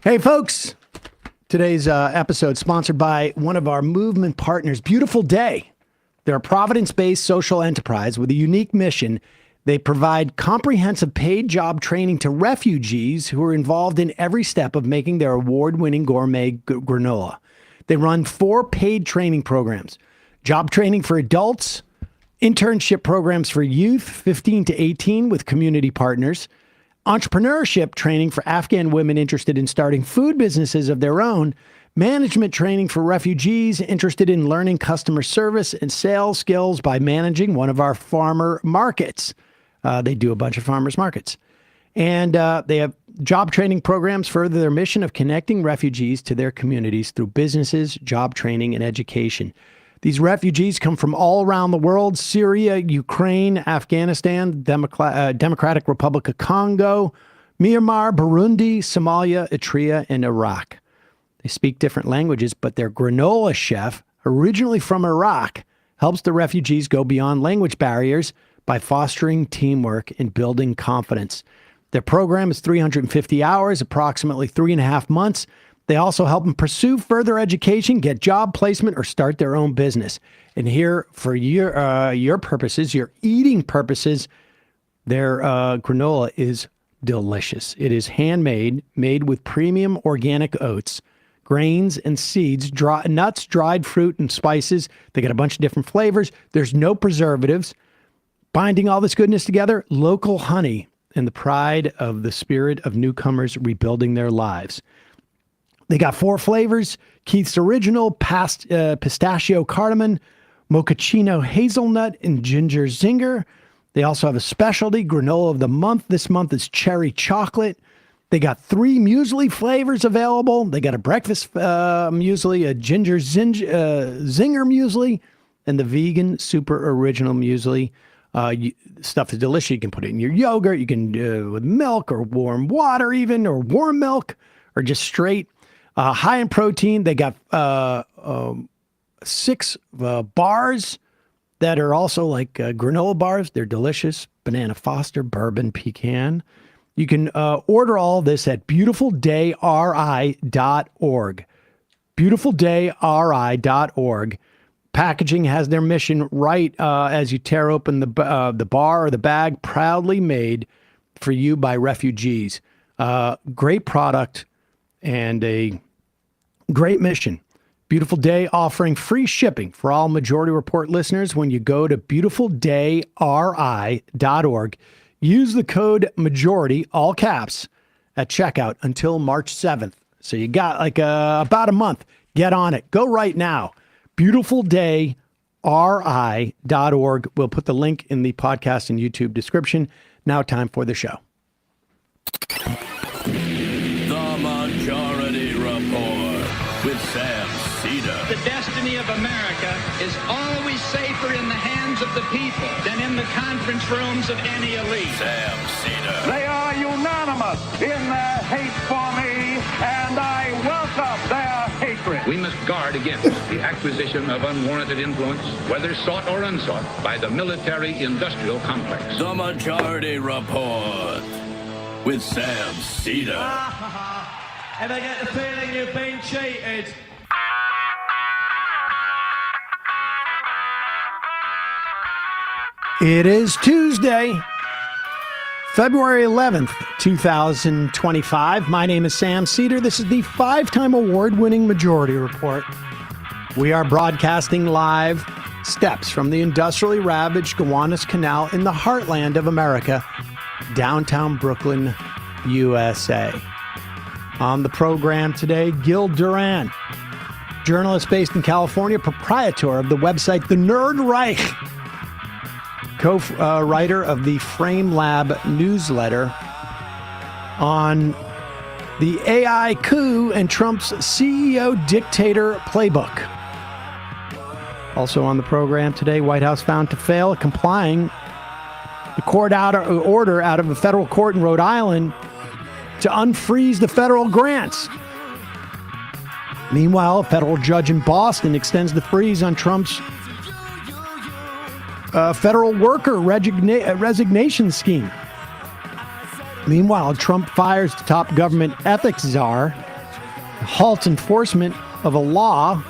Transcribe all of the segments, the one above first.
Hey, folks. Today's episode sponsored by one of our movement partners, Beautiful Day. They're a Providence-based social enterprise with a unique mission. They provide comprehensive paid job training to refugees who are involved in every step of making their award-winning gourmet granola. They run 4 paid training programs: job training for adults, internship programs for youth 15 to 18 with community partners, entrepreneurship training for Afghan women interested in starting food businesses of their own, management training for refugees interested in learning customer service and sales skills by managing one of our farmer markets. They do a bunch of farmers markets. And they have job training programs further their mission of connecting refugees to their communities through businesses, job training, and education. These refugees come from all around the world: Syria, Ukraine, Afghanistan, Democratic Republic of Congo, Myanmar, Burundi, Somalia, Eritrea, and Iraq. They speak different languages, but their granola chef, originally from Iraq, helps the refugees go beyond language barriers by fostering teamwork and building confidence. Their program is 350 hours, approximately 3.5 months. They also help them pursue further education, get job placement, or start their own business. And here, for your purposes, your eating purposes, their granola is delicious. It is handmade, made with premium organic oats, grains and seeds, nuts, dried fruit, and spices. They got a bunch of different flavors. There's no preservatives. Binding all this goodness together, local honey and the pride of the spirit of newcomers rebuilding their lives. They got 4 flavors: Keith's Original, Pistachio Cardamom, Mochaccino Hazelnut, and Ginger Zinger. They also have a specialty granola of the month. This month is Cherry Chocolate. They got 3 muesli flavors available. They got a breakfast muesli, a Ginger Zinger muesli, and the vegan Super Original muesli. Stuff is delicious. You can put it in your yogurt. You can do it with milk or warm water even, or warm milk, or just straight. High in protein. They got 6 bars that are also like granola bars. They're delicious. Banana Foster, bourbon, pecan. You can order all this at beautifuldayri.org. Beautifuldayri.org. Packaging has their mission right as you tear open the bar or the bag, proudly made for you by refugees. Great product and a great mission. Beautiful Day offering free shipping for all Majority Report listeners when you go to beautifuldayri.org. Use the code MAJORITY, all caps, at checkout until March 7th. So you got like about a month. Get on it. Go right now. beautifuldayri.org. We'll put the link in the podcast and YouTube description. Now time for the show. The Majority Report with Sam Seder. The destiny of America is always safer in the hands of the people than in the conference rooms of any elite. Sam Seder. They are unanimous in their hate for me, and I welcome their hatred. We must guard against the acquisition of unwarranted influence, whether sought or unsought, by the military-industrial complex. The Majority Report with Sam Seder. And I get the feeling you've been cheated. It is Tuesday, February 11th, 2025. My name is Sam Seder. This is the 5-time award-winning Majority Report. We are broadcasting live steps from the industrially ravaged Gowanus Canal in the heartland of America, downtown Brooklyn, USA. On the program today, Gil Duran, journalist based in California, proprietor of the website The Nerd Reich, co-writer of the Frame Lab newsletter on the AI coup and Trump's CEO-Dictator playbook. Also on the program today, White House found to fail complying the court order out of a federal court in Rhode Island to unfreeze the federal grants. Meanwhile, a federal judge in Boston extends the freeze on Trump's federal worker resignation scheme. Meanwhile, Trump fires the top government ethics czar halt enforcement of a law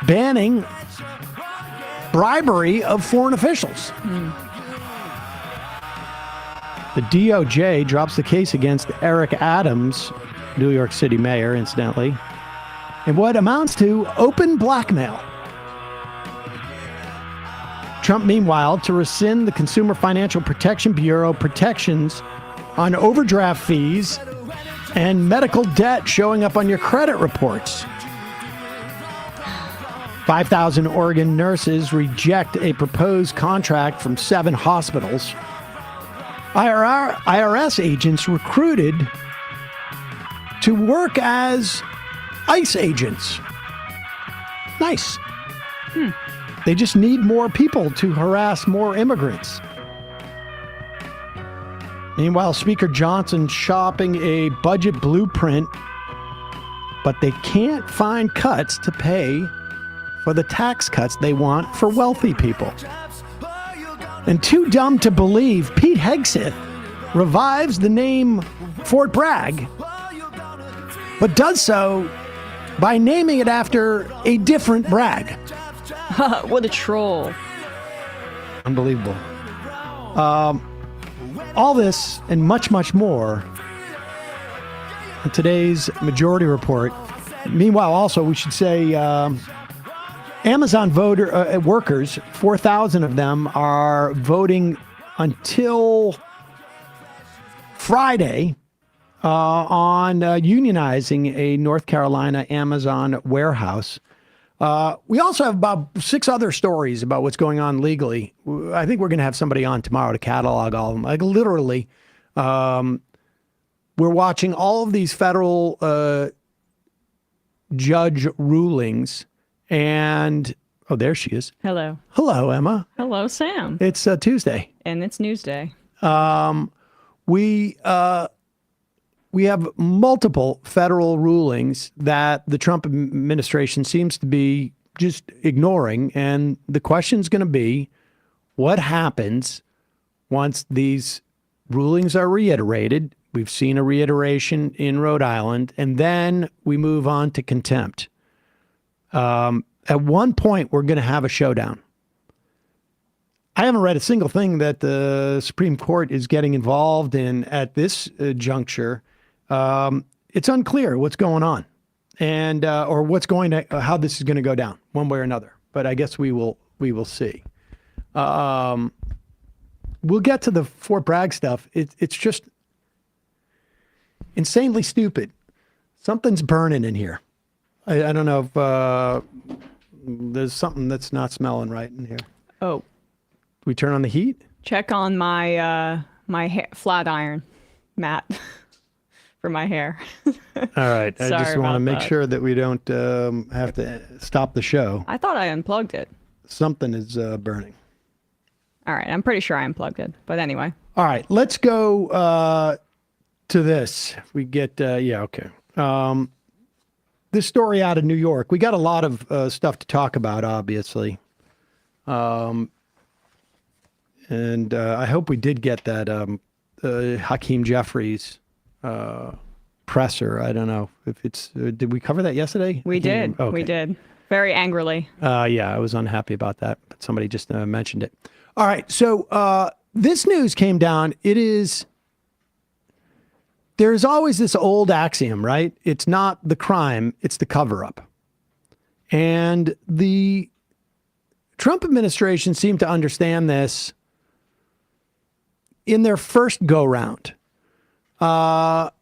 banning bribery of foreign officials. The DOJ drops the case against Eric Adams, New York City mayor, incidentally, in what amounts to open blackmail. Trump, meanwhile, to rescind the Consumer Financial Protection Bureau protections on overdraft fees and medical debt showing up on your credit reports. 5,000 Oregon nurses reject a proposed contract from 7 hospitals. IRS agents recruited to work as ICE agents. Nice. They just need more people to harass more immigrants. Meanwhile, Speaker Johnson shopping a budget blueprint, but they can't find cuts to pay for the tax cuts they want for wealthy people. And too dumb to believe, Pete Hegseth revives the name Fort Bragg, but does so by naming it after a different Bragg. What a troll. Unbelievable. All this and much, much more in today's Majority Report. Meanwhile, also, we should say Amazon workers, 4,000 of them are voting until Friday on unionizing a North Carolina Amazon warehouse. We also have about 6 other stories about what's going on legally. I think we're going to have somebody on tomorrow to catalog all of them. Like literally, we're watching all of these federal judge rulings. And, oh, there she is. Hello. Hello, Emma. Hello, Sam. It's Tuesday. And it's Newsday. We have multiple federal rulings that the Trump administration seems to be just ignoring. And the question's going to be, what happens once these rulings are reiterated? We've seen a reiteration in Rhode Island, and then we move on to contempt. At one point, we're going to have a showdown. I haven't read a single thing that the Supreme Court is getting involved in at this juncture. It's unclear what's going on and or what's going to how this is going to go down one way or another. But I guess we will see. We'll get to the Fort Bragg stuff. It's just insanely stupid. Something's burning in here. I don't know if there's something that's not smelling right in here. Oh. We turn on the heat? Check on my flat iron mat for my hair. All right. I Sorry just want to about make that. sure that we don't have to stop the show. I thought I unplugged it. Something is burning. All right. I'm pretty sure I unplugged it. But anyway. All right. Let's go to this. We get, yeah, okay. This story out of New York. We got a lot of stuff to talk about, obviously. And I hope we did get that Hakeem Jeffries presser. I don't know if it's, did we cover that yesterday? We did. Okay. We did. Very angrily. Yeah, I was unhappy about that, but somebody just mentioned it. All right. So this news came down. There's always this old axiom, right? It's not the crime, it's the cover-up. And the Trump administration seemed to understand this in their first go-round. But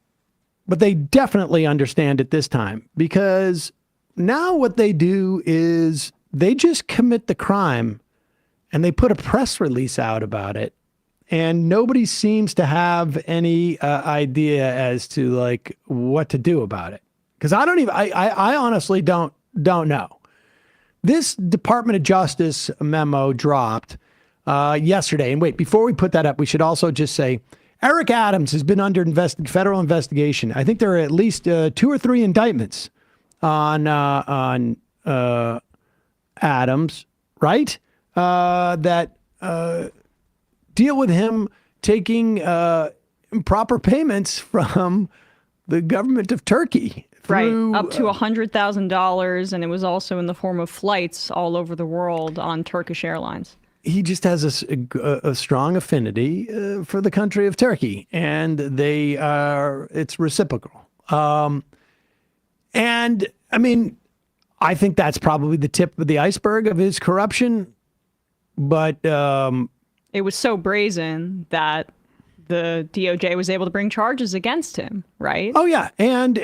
they definitely understand it this time, because now what they do is they just commit the crime and they put a press release out about it. And nobody seems to have any idea as to like what to do about it. Because I honestly don't know. This Department of Justice memo dropped yesterday. And wait, before we put that up, we should also just say Eric Adams has been under federal investigation. I think there are at least 2 or 3 indictments on Adams, right? That deal with him taking improper payments from the government of Turkey through, Right, up to $100,000, and it was also in the form of flights all over the world on Turkish Airlines. He just has a strong affinity for the country of Turkey, and it's reciprocal. And I mean, I think that's probably the tip of the iceberg of his corruption. But it was so brazen that the DOJ was able to bring charges against him, right? Oh yeah, and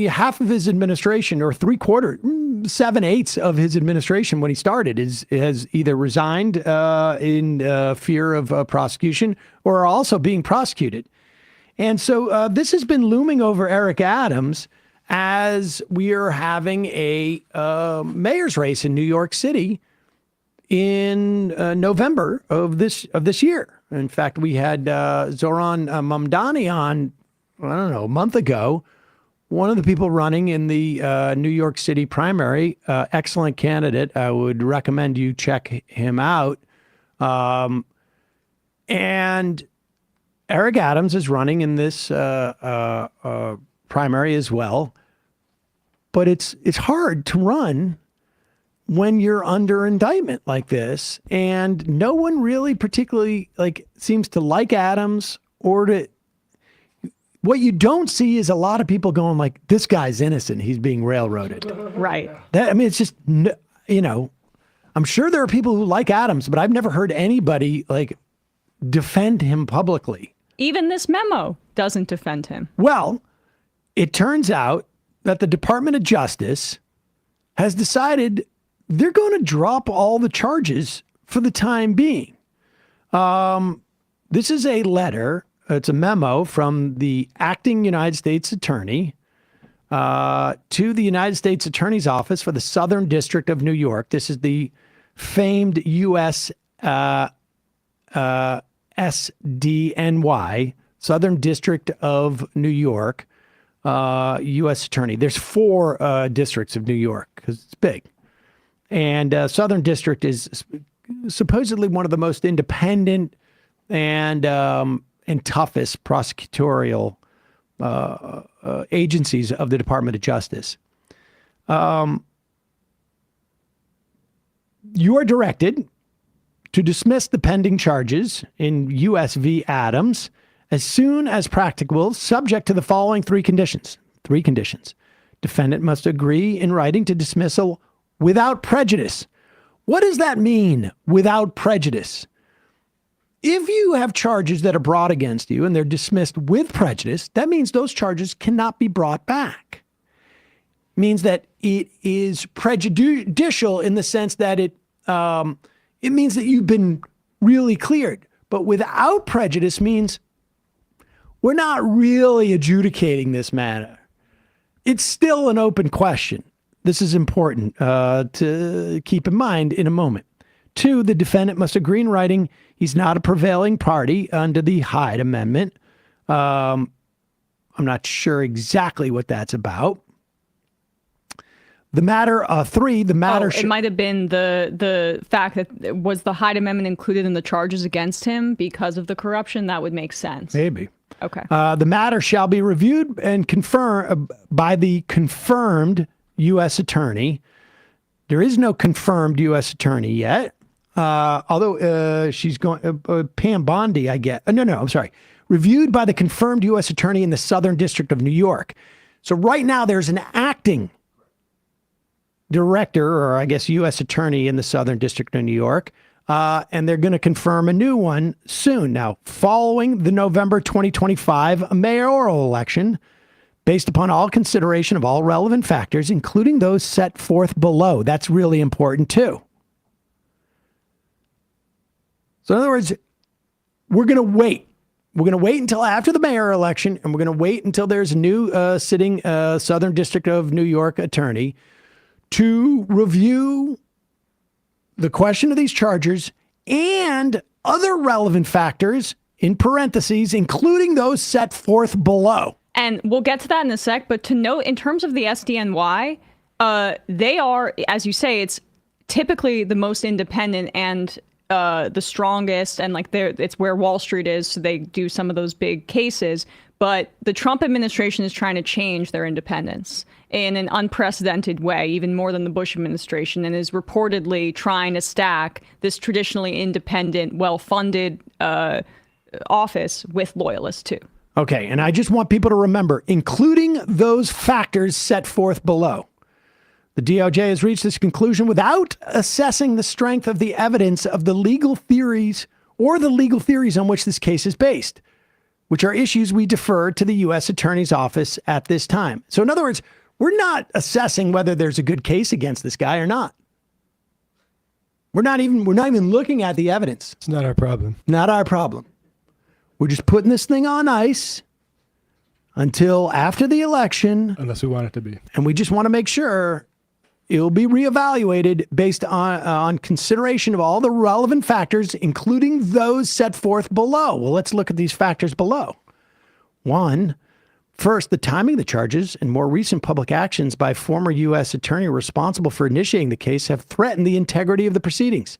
half of his administration, or 3/4, 7/8 of his administration when he started, has either resigned in fear of prosecution or are also being prosecuted. And so this has been looming over Eric Adams as we are having a mayor's race in New York City in November of this year. In fact, we had Zoran Mamdani on, I don't know, a month ago. One of the people running in the New York City primary, excellent candidate. I would recommend you check him out. And Eric Adams is running in this primary as well. But it's hard to run when you're under indictment like this, and no one really particularly seems to like Adams or to. What you don't see is a lot of people going like, "This guy's innocent. He's being railroaded." Right. It's just, I'm sure there are people who like Adams, but I've never heard anybody defend him publicly. Even this memo doesn't defend him. Well, it turns out that the Department of Justice has decided they're going to drop all the charges for the time being. This is a letter. It's a memo from the acting United States attorney to the United States Attorney's Office for the Southern District of New York. This is the famed U.S. SDNY, Southern District of New York, U.S. Attorney. There's 4 districts of New York because it's big. And Southern District is supposedly one of the most independent and toughest prosecutorial agencies of the Department of Justice. You are directed to dismiss the pending charges in U.S. v. Adams as soon as practicable, subject to the following 3 conditions. 3 conditions. Defendant must agree in writing to dismissal without prejudice. What does that mean, without prejudice? If you have charges that are brought against you and they're dismissed with prejudice, that means those charges cannot be brought back. It means that it is prejudicial in the sense that it means that you've been really cleared. But without prejudice means we're not really adjudicating this matter. It's still an open question. This is important to keep in mind in a moment. 2, the defendant must agree in writing he's not a prevailing party under the Hyde Amendment. I'm not sure exactly what that's about. The matter, 3, the matter... it might have been the fact that was the Hyde Amendment included in the charges against him because of the corruption. That would make sense. Maybe. Okay. The matter shall be reviewed and confirmed by the confirmed U.S. attorney. There is no confirmed U.S. attorney yet, although she's going, Pam Bondi, I get. I'm sorry. Reviewed by the confirmed U.S. attorney in the Southern District of New York. So right now there's an acting director, or I guess U.S. attorney in the Southern District of New York, and they're going to confirm a new one soon. Now, following the November 2025 mayoral election, based upon all consideration of all relevant factors, including those set forth below. That's really important too. So in other words, we're going to wait. We're going to wait until after the mayor election, and we're going to wait until there's a new sitting Southern District of New York attorney to review the question of these charges and other relevant factors, in parentheses, including those set forth below. And we'll get to that in a sec, but to note, in terms of the SDNY, they are, as you say, it's typically the most independent and the strongest, and it's where Wall Street is, so they do some of those big cases. But the Trump administration is trying to change their independence. in an unprecedented way, even more than the Bush administration, and is reportedly trying to stack this traditionally independent, well-funded office with loyalists too. Okay, and I just want people to remember, including those factors set forth below, the DOJ has reached this conclusion without assessing the strength of the evidence of the legal theories or the legal theories on which this case is based, which are issues we defer to the U.S. Attorney's Office at this time. So in other words, we're not assessing whether there's a good case against this guy or not. We're not even looking at the evidence. It's not our problem. Not our problem. We're just putting this thing on ice until after the election. Unless we want it to be. And we just want to make sure it will be reevaluated based on consideration of all the relevant factors, including those set forth below. Well, let's look at these factors below. One, first, the timing of the charges and more recent public actions by former U.S. attorney responsible for initiating the case have threatened the integrity of the proceedings.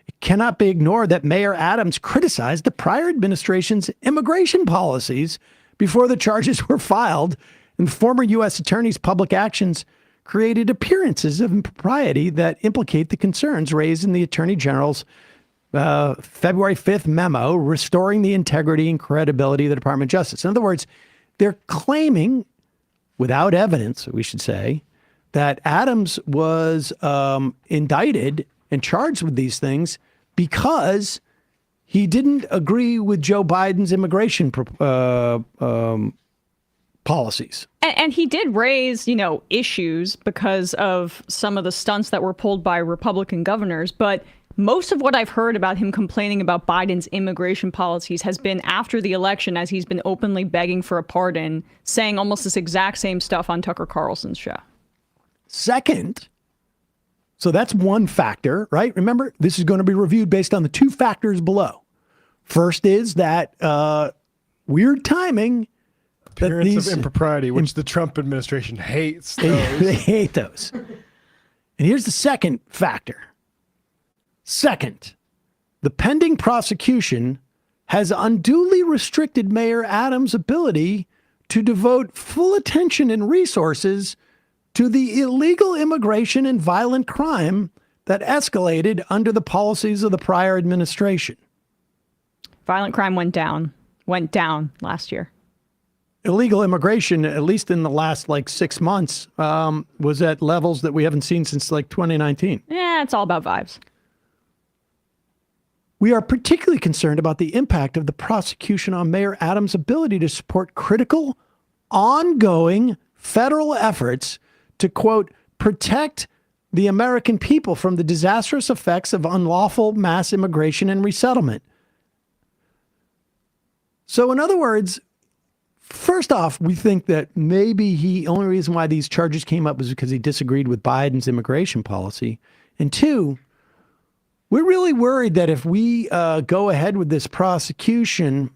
It cannot be ignored that Mayor Adams criticized the prior administration's immigration policies before the charges were filed, and former U.S. attorney's public actions created appearances of impropriety that implicate the concerns raised in the Attorney General's February 5th memo restoring the integrity and credibility of the Department of Justice. In other words, they're claiming, without evidence, we should say, that Adams was indicted and charged with these things because he didn't agree with Joe Biden's immigration policies. And he did raise, issues because of some of the stunts that were pulled by Republican governors. But most of what I've heard about him complaining about Biden's immigration policies has been after the election, as he's been openly begging for a pardon, saying almost this exact same stuff on Tucker Carlson's show. Second, so that's one factor, right? Remember, this is going to be reviewed based on the two factors below. First is that weird timing. Appearance of impropriety, which the Trump administration hates. They hate those. And here's the second factor. Second, the pending prosecution has unduly restricted Mayor Adams' ability to devote full attention and resources to the illegal immigration and violent crime that escalated under the policies of the prior administration. Violent crime went down last year. Illegal immigration, at least in the last 6 months, was at levels that we haven't seen since 2019. Yeah, it's all about vibes. We are particularly concerned about the impact of the prosecution on Mayor Adams' ability to support critical, ongoing federal efforts to, quote, protect the American people from the disastrous effects of unlawful mass immigration and resettlement. So in other words, first off, we think that maybe the only reason why these charges came up was because he disagreed with Biden's immigration policy. And two, we're really worried that if we go ahead with this prosecution,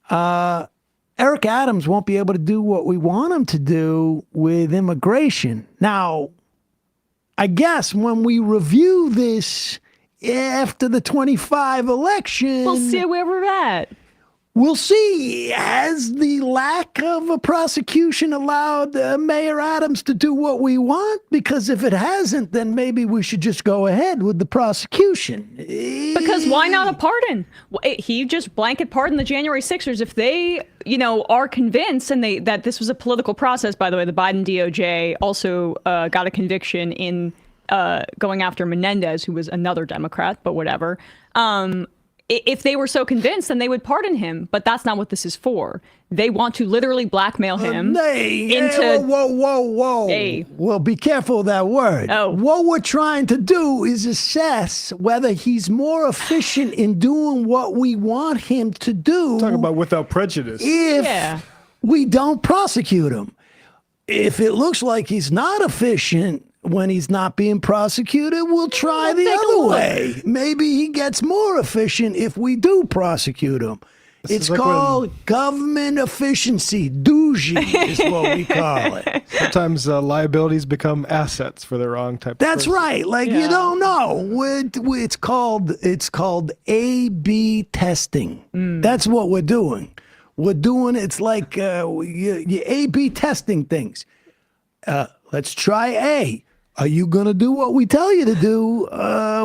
Eric Adams won't be able to do what we want him to do with immigration. Now, I guess when we review this after the 25 election, we'll see where we're at. We'll see. Has the lack of a prosecution allowed Mayor Adams to do what we want? Because if it hasn't, then maybe we should just go ahead with the prosecution. Because why not a pardon? He just blanket pardoned the January 6ers. If they, are convinced and that this was a political process, by the way, the Biden DOJ also got a conviction in going after Menendez, who was another Democrat, but whatever. If they were so convinced, then they would pardon him. But that's not what this is for. They want to literally blackmail him into... Whoa. Hey. Well, be careful of that word. Oh. What we're trying to do is assess whether he's more efficient in doing what we want him to do. Talk about without prejudice. If we don't prosecute him. If it looks like he's not efficient when he's not being prosecuted, we'll try the other way. Maybe he gets more efficient if we do prosecute him. It's called government efficiency. Dougie is what we call it. Sometimes liabilities become assets for the wrong type of That's person. right. You don't know. It's called A/B testing. That's what we're doing. We're doing, it's like you A/B testing things. let's try A. Are you going to do what we tell you to do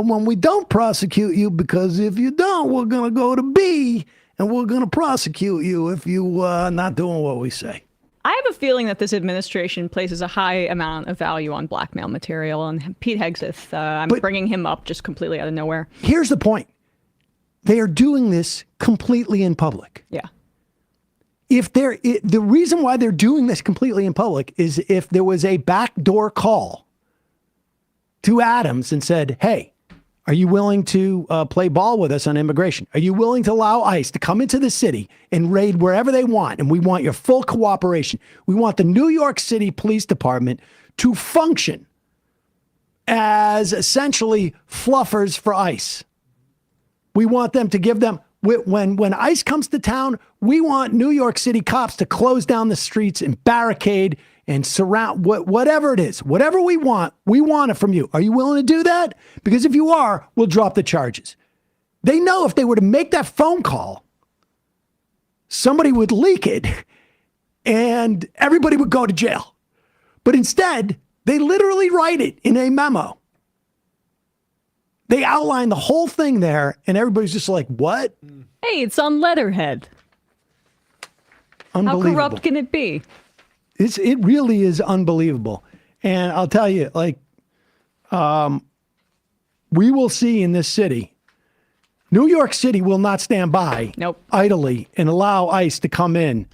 when we don't prosecute you? Because if you don't, we're going to go to B and we're going to prosecute you if you not doing what we say. I have a feeling that this administration places a high amount of value on blackmail material, and Pete Hegseth, I'm bringing him up just completely out of nowhere. Here's the point. They are doing this completely in public. Yeah. The reason why they're doing this completely in public is if there was a backdoor call to Adams and said, hey, are you willing to play ball with us on immigration? Are you willing to allow ICE to come into the city and raid wherever they want? And we want your full cooperation. We want the New York City Police Department to function as essentially fluffers for ICE. We want them to give them, when ICE comes to town, we want New York City cops to close down the streets and barricade and surround whatever it is, whatever we want it from you. Are you willing to do that? Because if you are, we'll drop the charges. They know if they were to make that phone call, somebody would leak it and everybody would go to jail. But instead, they literally write it in a memo. They outline the whole thing there and everybody's just like, what? Hey, it's on letterhead. How corrupt can it be? It really is unbelievable. And I'll tell you, we will see in this city, New York City will not stand by idly and allow ICE to come in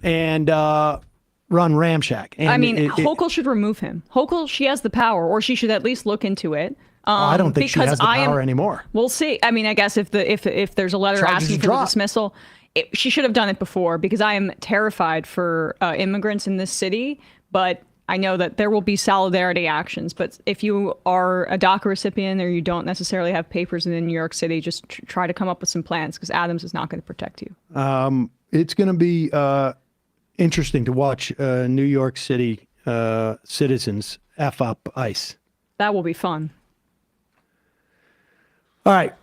and run ramshack. And Hochul should remove him. Hochul, she has the power, or she should at least look into it. I don't think she has the power anymore. We'll see. I mean, I guess if there's a letter asking for the dismissal, she should have done it before, because I am terrified for immigrants in this city. But I know that there will be solidarity actions. But if you are a DACA recipient or you don't necessarily have papers in New York City, just try to come up with some plans, because Adams is not going to protect you. It's going to be interesting to watch New York City citizens F up ICE. That will be fun. All right.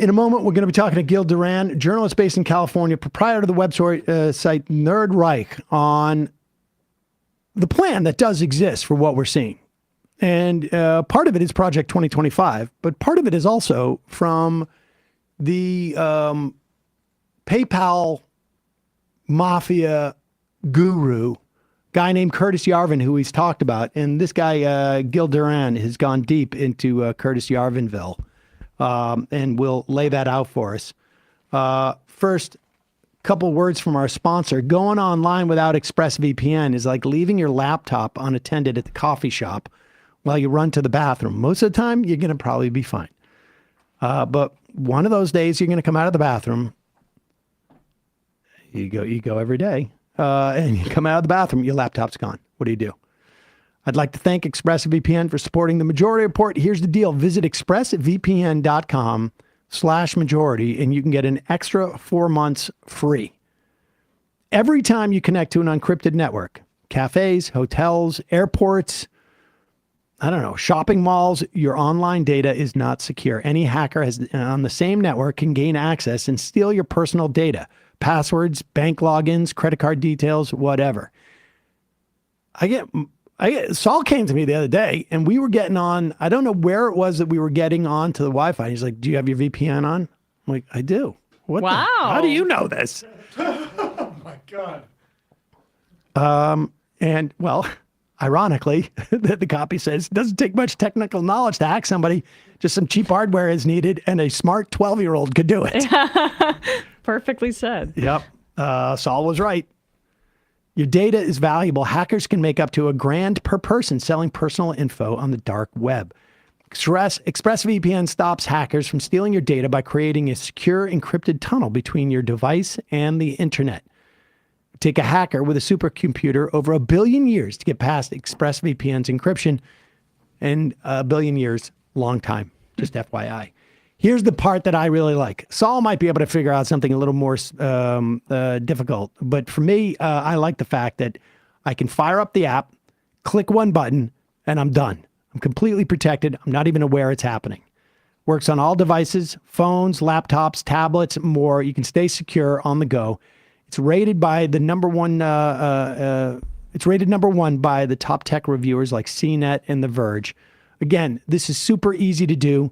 In a moment, we're going to be talking to Gil Duran, journalist based in California, proprietor of the website Nerd Reich, on the plan that does exist for what we're seeing. And part of it is Project 2025, but part of it is also from the PayPal mafia guru, guy named Curtis Yarvin, who he's talked about. And this guy, Gil Duran, has gone deep into Curtis Yarvinville. And we'll lay that out for us. First, couple words from our sponsor. Going online without ExpressVPN is like leaving your laptop unattended at the coffee shop while you run to the bathroom. Most of the time, you're going to probably be fine. But one of those days, you're going to come out of the bathroom. You go every day, and you come out of the bathroom, your laptop's gone. What do? I'd like to thank ExpressVPN for supporting the Majority Report. Here's the deal. Visit expressvpn.com/majority and you can get an extra 4 months free. Every time you connect to an unencrypted network, cafes, hotels, airports, shopping malls, your online data is not secure. Any hacker on the same network can gain access and steal your personal data, passwords, bank logins, credit card details, whatever. Saul came to me the other day and we were getting on, I don't know where it was that we were getting on to the Wi-Fi. He's like, do you have your VPN on? I'm like, I do. Wow. How do you know this? Oh my God. And well, ironically, the copy says it doesn't take much technical knowledge to hack somebody. Just some cheap hardware is needed and a smart 12-year-old could do it. Perfectly said. Yep. Saul was right. Your data is valuable. Hackers can make up to $1,000 per person selling personal info on the dark web. ExpressVPN stops hackers from stealing your data by creating a secure encrypted tunnel between your device and the internet. Take a hacker with a supercomputer over 1 billion years to get past ExpressVPN's encryption, and 1 billion years, long time, just FYI. Here's the part that I really like. Saul might be able to figure out something a little more difficult, but for me, I like the fact that I can fire up the app, click one button, and I'm done. I'm completely protected. I'm not even aware it's happening. Works on all devices, phones, laptops, tablets, more. You can stay secure on the go. It's rated by the #1 It's rated number 1 by the top tech reviewers like CNET and The Verge. Again, this is super easy to do.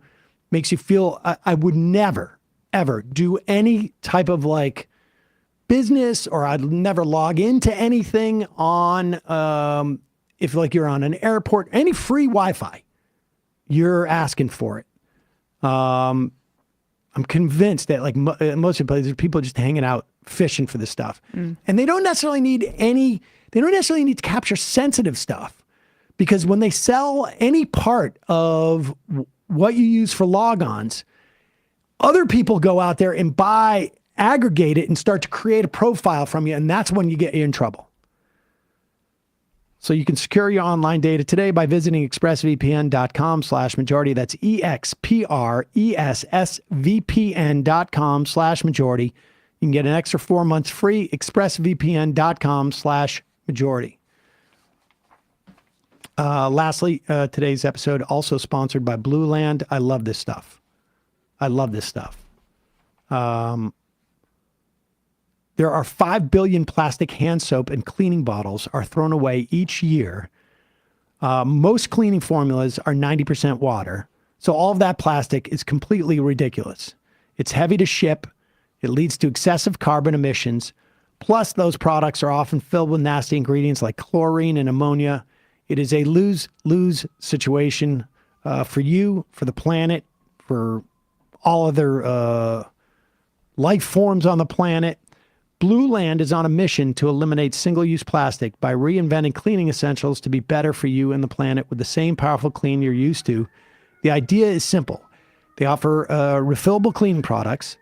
Makes you feel, I would never, ever do any type of like business, or I'd never log into anything on, if like you're on an airport, any free Wi-Fi, you're asking for it. I'm convinced that like most of the places, people just hanging out fishing for this stuff. And they don't necessarily need to capture sensitive stuff, because when they sell any part of what you use for logons, other people go out there and aggregate it and start to create a profile from you. And that's when you get in trouble. So you can secure your online data today by visiting expressvpn.com/majority. That's expressvpn.com/majority. You can get an extra 4 months free, expressvpn.com/majority. Lastly, today's episode also sponsored by Blueland. I love this stuff. There are 5 billion plastic hand soap and cleaning bottles are thrown away each year. Most cleaning formulas are 90% water. So all of that plastic is completely ridiculous. It's heavy to ship. It leads to excessive carbon emissions. Plus, those products are often filled with nasty ingredients like chlorine and ammonia. It is a lose-lose situation for you, for the planet, for all other life forms on the planet. Blueland is on a mission to eliminate single-use plastic by reinventing cleaning essentials to be better for you and the planet with the same powerful clean you're used to. The idea is simple. They offer refillable cleaning products,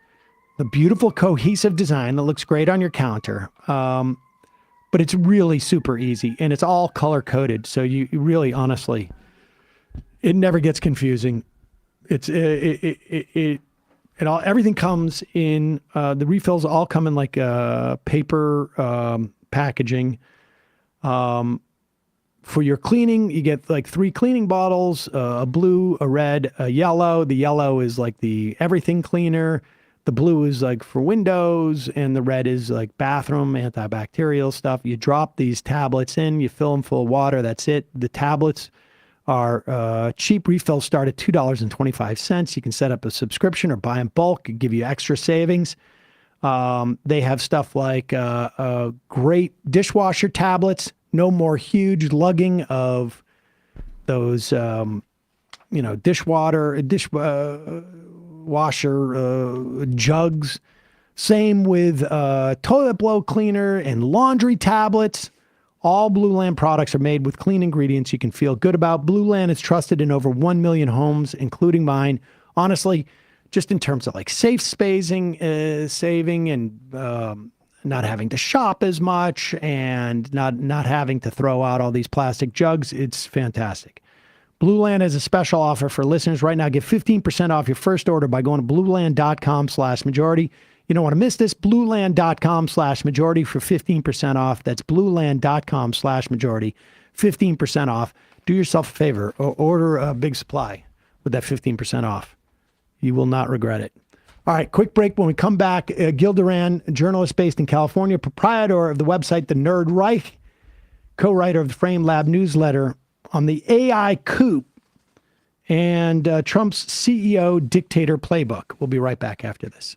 the beautiful cohesive design that looks great on your counter, but it's really super easy, and it's all color-coded, so you really, honestly, it never gets confusing. Everything comes in, the refills all come in like paper packaging. For your cleaning, you get like 3 cleaning bottles, a blue, a red, a yellow. The yellow is like the everything cleaner. The blue is like for windows, and the red is like bathroom, antibacterial stuff. You drop these tablets in, you fill them full of water, that's it. The tablets are cheap. Refills start at $2.25. You can set up a subscription or buy in bulk and give you extra savings. They have stuff like great dishwasher tablets. No more huge lugging of those, dishwasher jugs. Same with toilet blow cleaner and laundry tablets. All Blueland products are made with clean ingredients you can feel good about. Blueland is trusted in over 1 million homes, including mine. Honestly, just in terms of like safe spacing, saving, and not having to shop as much, and not having to throw out all these plastic jugs, it's fantastic. Blueland has a special offer for listeners right now. Get 15% off your first order by going to blueland.com/majority. You don't want to miss this. Blueland.com/majority for 15% off. That's blueland.com/majority, 15% off. Do yourself a favor, or order a big supply with that 15% off. You will not regret it. All right, quick break. When we come back, Gil Duran, journalist based in California, proprietor of the website The Nerd Reich, co-writer of the Frame Lab newsletter on the AI coup and Trump's CEO-Dictator playbook. We'll be right back after this.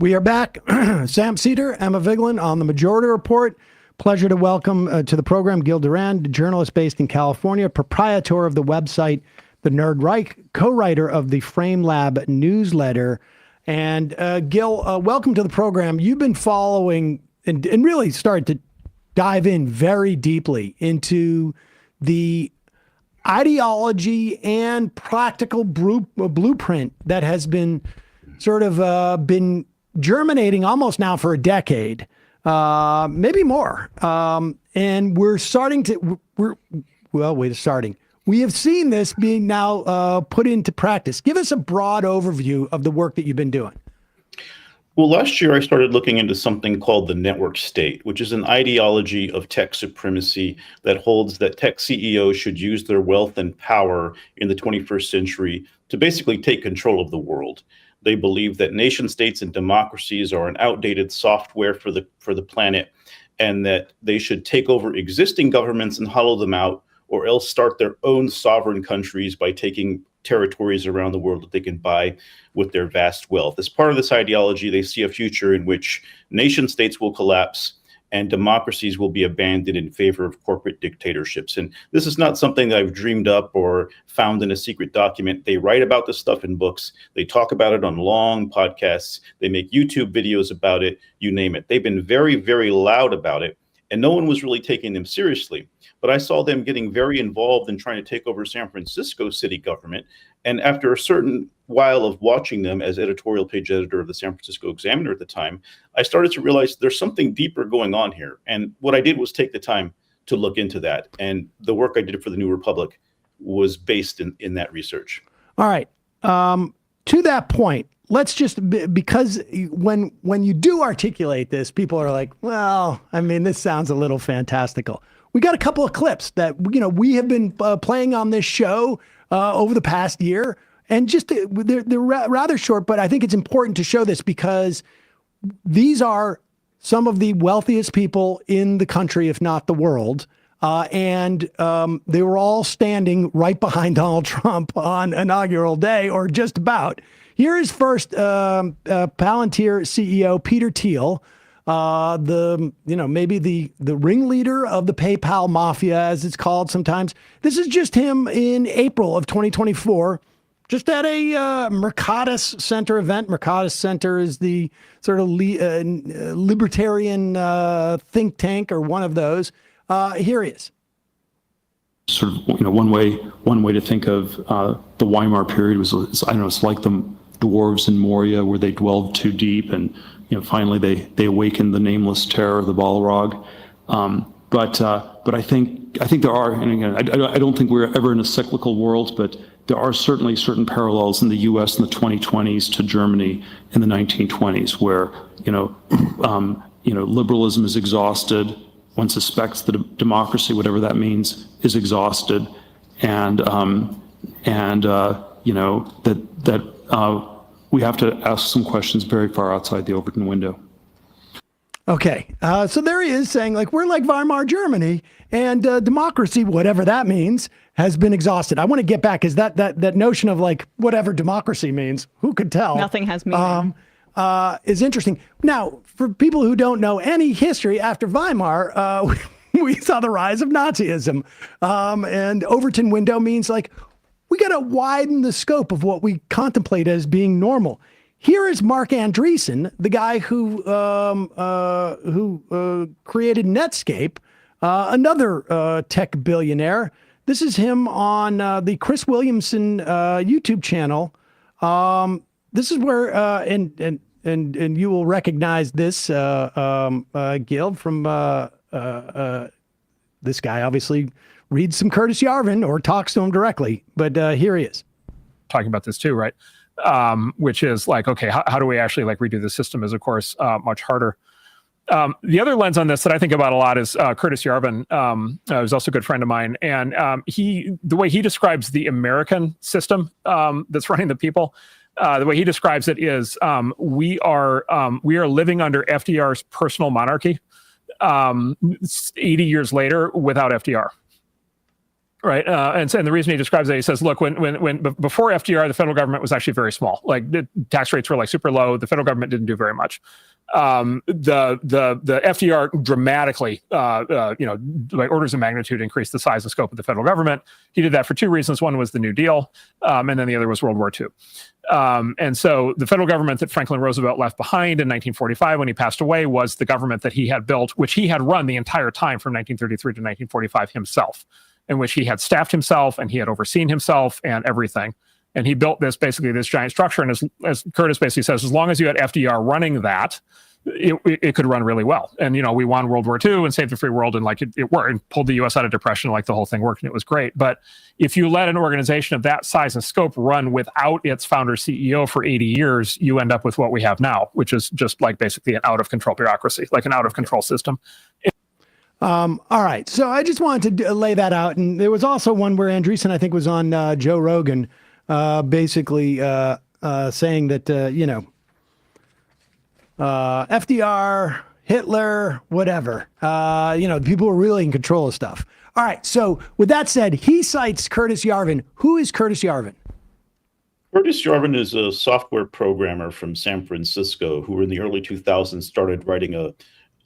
We are back. Sam Seder, Emma Vigeland on the Majority Report. Pleasure to welcome to the program Gil Duran, journalist based in California, proprietor of the website The Nerd Reich, co-writer of the Frame Lab newsletter. And Gil, welcome to the program. You've been following and really started to dive in very deeply into the ideology and practical blueprint that has been sort of been germinating almost now for a decade, maybe more. And we're starting to, we have seen this being now put into practice. Give us a broad overview of the work that you've been doing. Well, last year I started looking into something called the network state, which is an ideology of tech supremacy that holds that tech CEOs should use their wealth and power in the 21st century to basically take control of the world. They believe that nation states and democracies are an outdated software for the planet, and that they should take over existing governments and hollow them out, or else start their own sovereign countries by taking territories around the world that they can buy with their vast wealth. As part of this ideology, they see a future in which nation states will collapse and democracies will be abandoned in favor of corporate dictatorships. And this is not something that I've dreamed up or found in a secret document. They write about this stuff in books. They talk about it on long podcasts. They make YouTube videos about it, you name it. They've been very, very loud about it, and no one was really taking them seriously. But I saw them getting very involved in trying to take over San Francisco city government. And after a certain while of watching them as editorial page editor of the San Francisco Examiner at the time, I started to realize there's something deeper going on here. And what I did was take the time to look into that. And the work I did for the New Republic was based in that research. All right. To that point, let's just, because when you do articulate this, people are like, well, I mean, this sounds a little fantastical. We got a couple of clips that, we have been playing on this show over the past year, and just they're rather short, but I think it's important to show this because these are some of the wealthiest people in the country, if not the world. And they were all standing right behind Donald Trump on inaugural day, or just about. Here is first Palantir CEO Peter Thiel, maybe the ringleader of the PayPal mafia, as it's called sometimes. This is just him in April of 2024, just at a Mercatus Center event. Mercatus Center is the sort of libertarian think tank, or one of those. Here he is. Sort of, one way to think of the Weimar period was, it's like the dwarves in Moria, where they dwelled too deep, and finally they awakened the nameless terror of the Balrog. But I think there are, and again, I don't think we're ever in a cyclical world, but there are certainly certain parallels in the U.S. in the 2020s to Germany in the 1920s, where liberalism is exhausted. One suspects that democracy, whatever that means, is exhausted, and we have to ask some questions very far outside the Overton window. Okay, so there he is saying, like, we're like Weimar Germany, and democracy, whatever that means, has been exhausted. I want to get back, because that notion of, like, whatever democracy means, who could tell? Nothing has meaning. Is interesting. Now, for people who don't know any history, after Weimar, we saw the rise of Nazism. And Overton window means, like, we got to widen the scope of what we contemplate as being normal. Here is Marc Andreessen, the guy who created Netscape, another tech billionaire. This is him on the Chris Williamson YouTube channel. This is where, and you will recognize this, Gil, from this guy obviously reads some Curtis Yarvin or talks to him directly, but here he is. Talking about this too, right? Which is like, okay, how do we actually like redo the system is, of course, much harder. The other lens on this that I think about a lot is Curtis Yarvin, who's also a good friend of mine. And the way he describes the American system that's running the people, the way he describes it is we are living under FDR's personal monarchy 80 years later without FDR. right? And the reason he describes that, he says, look, when before FDR, the federal government was actually very small. Like the tax rates were like super low. The federal government didn't do very much. The FDR dramatically, by orders of magnitude, increased the size and scope of the federal government. He did that for two reasons. One was the New Deal, and then the other was World War II. And so the federal government that Franklin Roosevelt left behind in 1945 when he passed away was the government that he had built, which he had run the entire time from 1933 to 1945 himself, in which he had staffed himself and he had overseen himself and everything. And he built this giant structure. And as Curtis basically says, as long as you had FDR running that, it could run really well. And, we won World War II and saved the free world, and like it worked, and pulled the U.S. out of depression, like the whole thing worked, and it was great. But if you let an organization of that size and scope run without its founder CEO for 80 years, you end up with what we have now, which is just like basically an out of control bureaucracy, like an out of control system. All right. So I just wanted to lay that out. And there was also one where Andreessen, I think, was on Joe Rogan, basically saying that, FDR, Hitler, whatever, people were really in control of stuff. All right. So with that said, he cites Curtis Yarvin. Who is Curtis Yarvin? Curtis Yarvin is a software programmer from San Francisco who in the early 2000s started writing a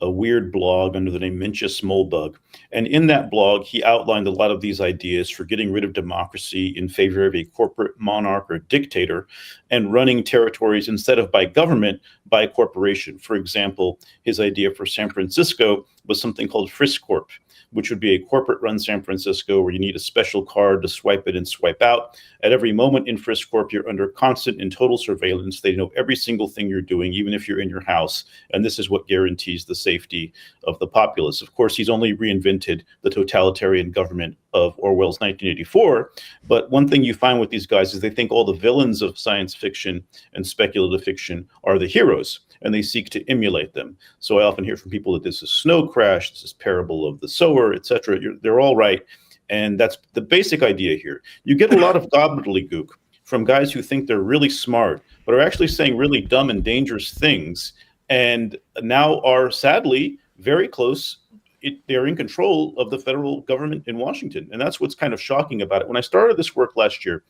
weird blog under the name Mencius Molebug. And in that blog, he outlined a lot of these ideas for getting rid of democracy in favor of a corporate monarch or dictator and running territories instead of by government, by corporation. For example, his idea for San Francisco was something called FriskCorp, which would be a corporate-run San Francisco where you need a special card to swipe it and swipe out. At every moment in FriskCorp, you're under constant and total surveillance. They know every single thing you're doing, even if you're in your house. And this is what guarantees the safety of the populace. Of course, he's only reinvented the totalitarian government of Orwell's 1984. But one thing you find with these guys is they think all the villains of science fiction and speculative fiction are the heroes, and they seek to emulate them. So I often hear from people that this is Snow Crash, this is Parable of the Sower, etc. They're all right. And that's the basic idea here. You get a lot of gobbledygook from guys who think they're really smart, but are actually saying really dumb and dangerous things, and now are sadly very close. They're in control of the federal government in Washington. And that's what's kind of shocking about it. When I started this work last year,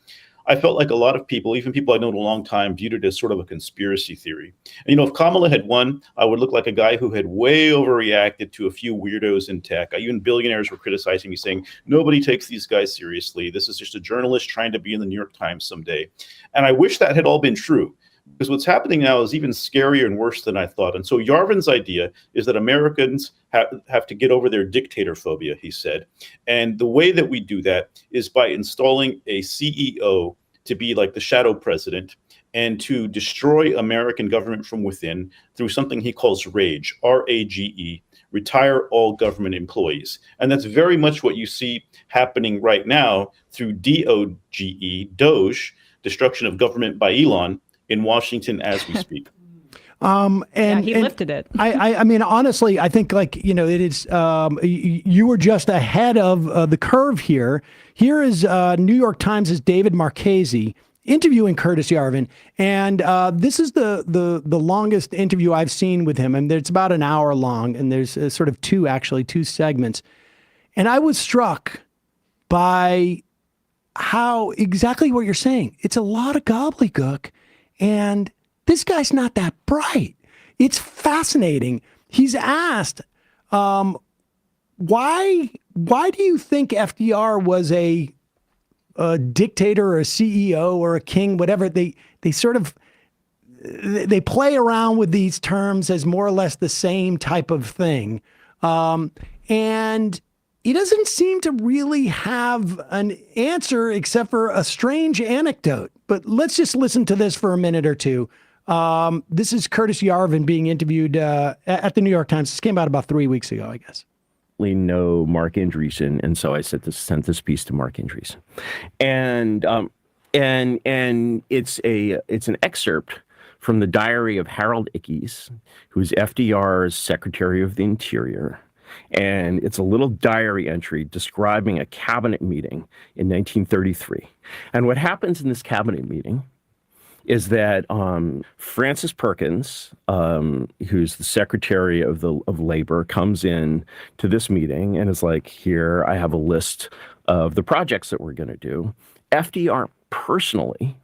I felt like a lot of people, even people I know in a long time, viewed it as sort of a conspiracy theory. And, if Kamala had won, I would look like a guy who had way overreacted to a few weirdos in tech. Even billionaires were criticizing me, saying, nobody takes these guys seriously. This is just a journalist trying to be in the New York Times someday. And I wish that had all been true, because what's happening now is even scarier and worse than I thought. And so Yarvin's idea is that Americans have to get over their dictator phobia, he said. And the way that we do that is by installing a CEO to be like the shadow president and to destroy American government from within through something he calls RAGE, R-A-G-E, retire all government employees. And that's very much what you see happening right now through DOGE, Doge, destruction of government by Elon, in Washington as we speak. He lifted it. I mean, honestly, I think it is, you were just ahead of the curve here. Here is New York Times' David Marchese interviewing Curtis Yarvin. And this is the longest interview I've seen with him. And it's about an hour long. And there's sort of two segments. And I was struck by how exactly what you're saying. It's a lot of gobbledygook. And this guy's not that bright. It's fascinating. He's asked, why do you think FDR was a dictator or a CEO or a king, whatever? They sort of, they play around with these terms as more or less the same type of thing. And he doesn't seem to really have an answer except for a strange anecdote. But let's just listen to this for a minute or two. This is Curtis Yarvin being interviewed at the New York Times. This came out about 3 weeks ago, I guess. Know Marc Andreessen, and so I sent this piece to Marc Andreessen, and it's an excerpt from the diary of Harold Ickes, who's FDR's Secretary of the Interior. And it's a little diary entry describing a cabinet meeting in 1933. And what happens in this cabinet meeting is that Francis Perkins, who's the Secretary of Labor, comes in to this meeting and is like, here, I have a list of the projects that we're going to do, FDR personally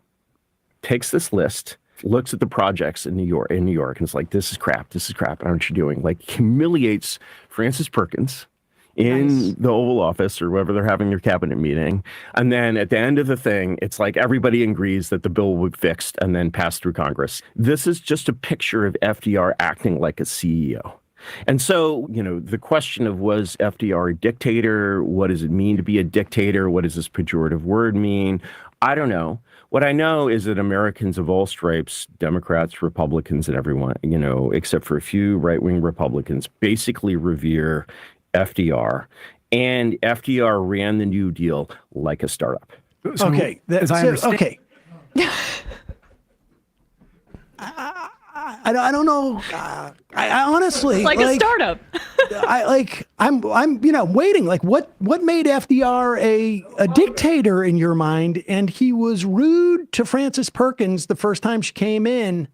takes this list, looks at the projects in New York, and it's like, this is crap, aren't you doing? Like, humiliates Francis Perkins in the Oval Office or wherever they're having their cabinet meeting. And then at the end of the thing, it's like everybody agrees that the bill will be fixed and then passed through Congress. This is just a picture of FDR acting like a CEO. And so, the question of, was FDR a dictator? What does it mean to be a dictator? What does this pejorative word mean? I don't know. What I know is that Americans of all stripes, Democrats, Republicans, and everyone, except for a few right-wing Republicans, basically revere FDR. And FDR ran the New Deal like a startup. So, okay. Okay. I don't know. I honestly like a startup. I'm waiting. Like, what made FDR a dictator in your mind? And he was rude to Frances Perkins the first time she came in,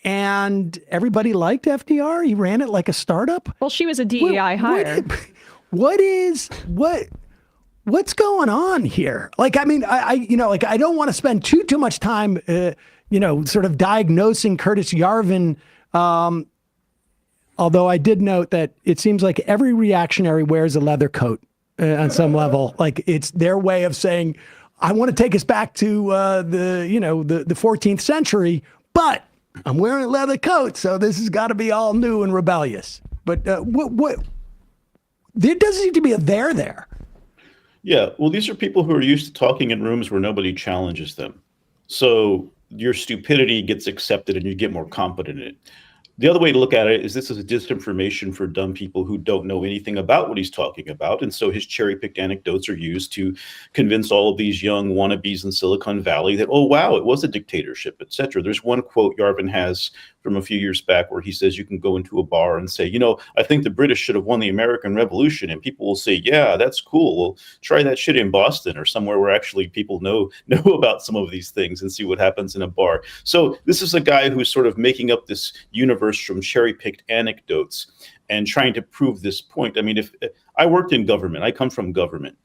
and everybody liked FDR. He ran it like a startup. Well, she was a DEI hire. What's going on here? Like, I mean, I don't want to spend too much time, sort of diagnosing Curtis Yarvin. Although I did note that it seems like every reactionary wears a leather coat on some level. Like, it's their way of saying, I want to take us back to the 14th century, but I'm wearing a leather coat, so this has got to be all new and rebellious. But what? There doesn't seem to be a there. Yeah, well, these are people who are used to talking in rooms where nobody challenges them. So your stupidity gets accepted and you get more competent in it. The other way to look at it is this is a disinformation for dumb people who don't know anything about what he's talking about. And so his cherry-picked anecdotes are used to convince all of these young wannabes in Silicon Valley that, oh, wow, it was a dictatorship, etc. There's one quote Yarvin has from a few years back where he says you can go into a bar and say, I think the British should have won the American Revolution. And people will say, yeah, that's cool. Well, try that shit in Boston or somewhere where actually people know about some of these things and see what happens in a bar. So this is a guy who's sort of making up this universe from cherry-picked anecdotes and trying to prove this point. I mean, if I worked in government, I come from government.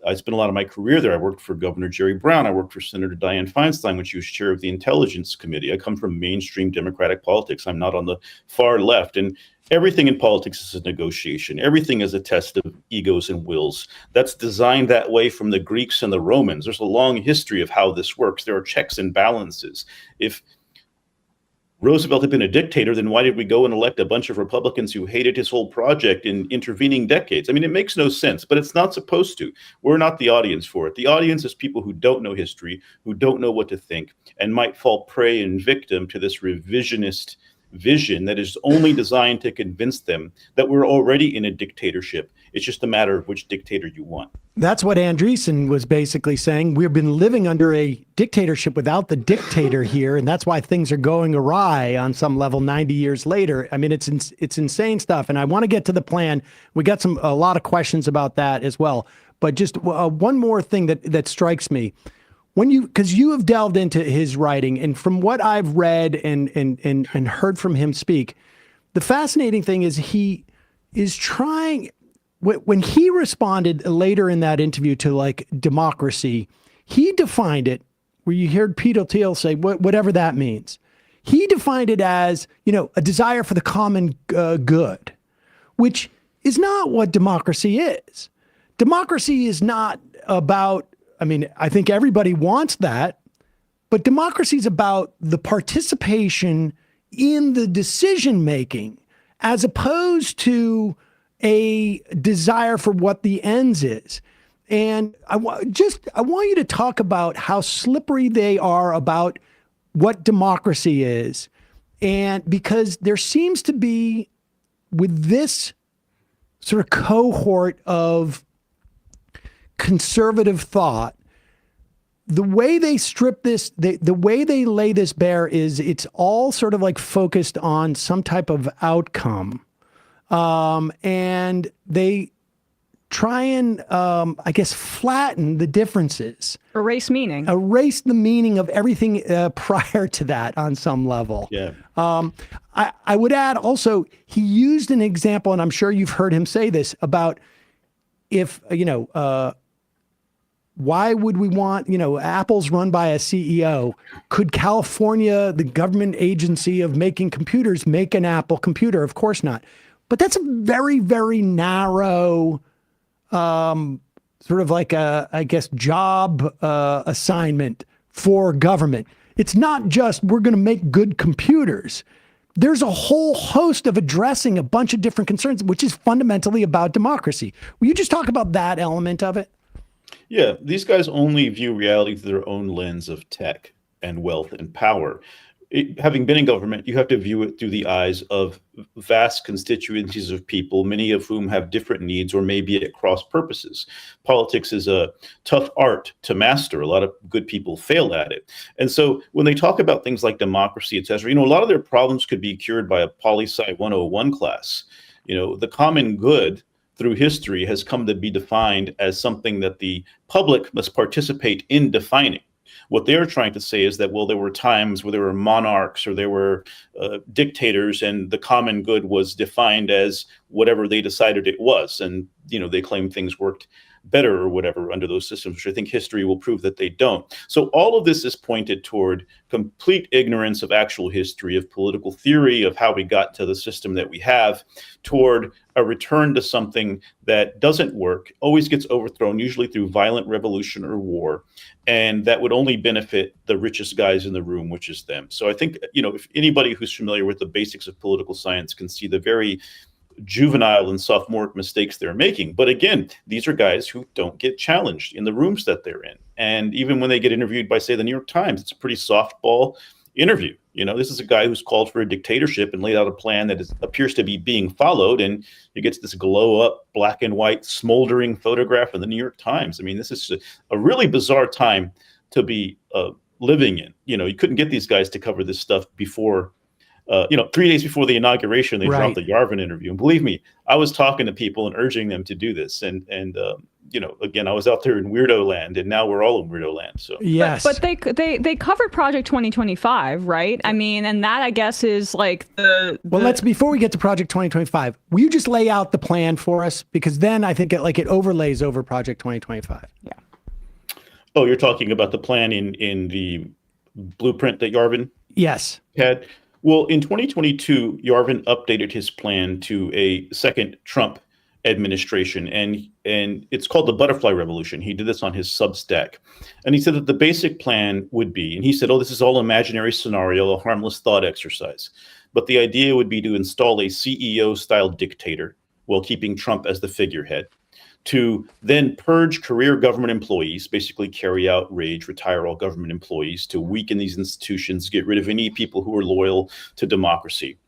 I spent a lot of my career there. I worked for Governor Jerry Brown. I worked for Senator Dianne Feinstein when she was chair of the Intelligence Committee. I come from mainstream Democratic politics. I'm not on the far left. And everything in politics is a negotiation. Everything is a test of egos and wills. That's designed that way from the Greeks and the Romans. There's a long history of how this works. There are checks and balances. If Roosevelt had been a dictator, then why did we go and elect a bunch of Republicans who hated his whole project in intervening decades? I mean, it makes no sense, but it's not supposed to. We're not the audience for it. The audience is people who don't know history, who don't know what to think, and might fall prey and victim to this revisionist vision that is only designed to convince them that we're already in a dictatorship. It's just a matter of which dictator you want. That's what Andreessen was basically saying. We've been living under a dictatorship without the dictator here, and that's why things are going awry on some level 90 years later. I mean, it's insane stuff, and I want to get to the plan. We got a lot of questions about that as well. But just one more thing that strikes me. Because you have delved into his writing, and from what I've read and heard from him speak, the fascinating thing is he is trying. When he responded later in that interview to like democracy, he defined it where you heard Peter Thiel say whatever that means. He defined it as a desire for the common good, which is not what democracy is. Democracy is not about. I mean, I think everybody wants that, but democracy is about the participation in the decision making as opposed to a desire for what the ends is. And I want you to talk about how slippery they are about what democracy is. And because there seems to be, with this sort of cohort of conservative thought, the way they strip this, the way they lay this bare is it's all sort of like focused on some type of outcome. And they try and, I guess, flatten the differences. Erase meaning. Erase the meaning of everything prior to that on some level. Yeah. I would add also, he used an example, and I'm sure you've heard him say this, about if, why would we want, Apple's run by a CEO? Could California, the government agency of making computers, make an Apple computer? Of course not. But that's a very, very narrow, sort of like job assignment for government. It's not just we're going to make good computers. There's a whole host of addressing a bunch of different concerns, which is fundamentally about democracy. Will you just talk about that element of it? Yeah, these guys only view reality through their own lens of tech and wealth and power. Having been in government, you have to view it through the eyes of vast constituencies of people, many of whom have different needs or may be at cross purposes. Politics is a tough art to master. A lot of good people fail at it. And so when they talk about things like democracy, et cetera, a lot of their problems could be cured by a poli-sci 101 class. The common good through history has come to be defined as something that the public must participate in defining. What they're trying to say is that, well, there were times where there were monarchs or there were dictators, and the common good was defined as whatever they decided it was. And, they claim things worked better or whatever under those systems, which I think history will prove that they don't. So all of this is pointed toward complete ignorance of actual history, of political theory, of how we got to the system that we have, toward a return to something that doesn't work, always gets overthrown, usually through violent revolution or war, and that would only benefit the richest guys in the room, which is them. So I think, if anybody who's familiar with the basics of political science can see the very juvenile and sophomoric mistakes they're making. But again, these are guys who don't get challenged in the rooms that they're in. And even when they get interviewed by, say, the New York Times, it's a pretty softball interview. This is a guy who's called for a dictatorship and laid out a plan that appears to be being followed. And he gets this glow up, black and white, smoldering photograph in the New York Times. I mean, this is a really bizarre time to be living in. You couldn't get these guys to cover this stuff before 3 days before the inauguration, they dropped the Yarvin interview. And believe me, I was talking to people and urging them to do this. And again, I was out there in weirdo land, and now we're all in weirdo land. So yes, but they covered Project 2025, right? I mean, and that I guess is like well, before we get to Project 2025, will you just lay out the plan for us? Because then I think it overlays over Project 2025. Yeah. Oh, you're talking about the plan in the blueprint that Yarvin had? Well, in 2022, Yarvin updated his plan to a second Trump administration, and it's called the Butterfly Revolution. He did this on his Substack, and he said that the basic plan would be, and he said, this is all imaginary scenario, a harmless thought exercise, but the idea would be to install a CEO-style dictator while keeping Trump as the figurehead, to then purge career government employees, basically carry out rage, retire all government employees, to weaken these institutions, get rid of any people who are loyal to democracy,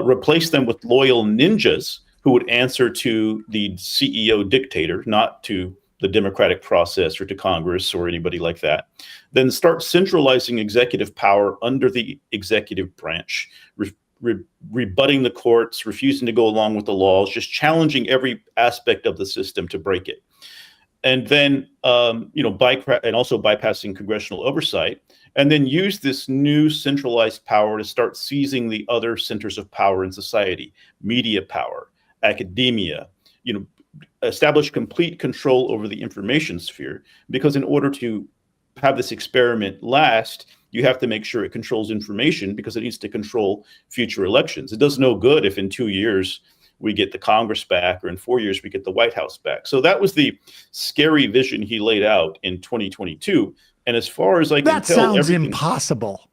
replace them with loyal ninjas who would answer to the CEO-Dictator, not to the democratic process or to Congress or anybody like that, then start centralizing executive power under the executive branch, rebutting the courts, refusing to go along with the laws, just challenging every aspect of the system to break it. And then, and also bypassing congressional oversight, and then use this new centralized power to start seizing the other centers of power in society, media power, academia, establish complete control over the information sphere, because in order to have this experiment last, you have to make sure it controls information, because it needs to control future elections. It does no good if in 2 years we get the Congress back, or in 4 years we get the White House back. So that was the scary vision he laid out in 2022. And as far as I can tell, that sounds impossible.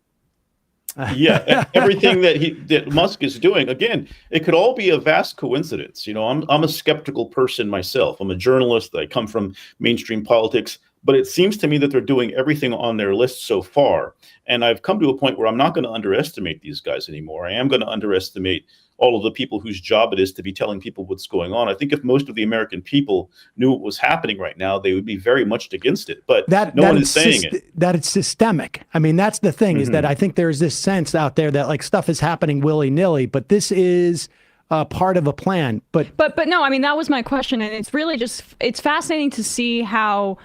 Yeah, everything that Musk is doing, again, it could all be a vast coincidence. I'm a skeptical person myself. I'm a journalist. I come from mainstream politics. But it seems to me that they're doing everything on their list so far. And I've come to a point where I'm not going to underestimate these guys anymore. I am going to underestimate all of the people whose job it is to be telling people what's going on. I think if most of the American people knew what was happening right now, they would be very much against it. But no one is saying it. That it's systemic. I mean, that's the thing, is that I think there's this sense out there that like stuff is happening willy-nilly, but this is part of a plan. But no, I mean, that was my question, and it's really just, it's fascinating to see how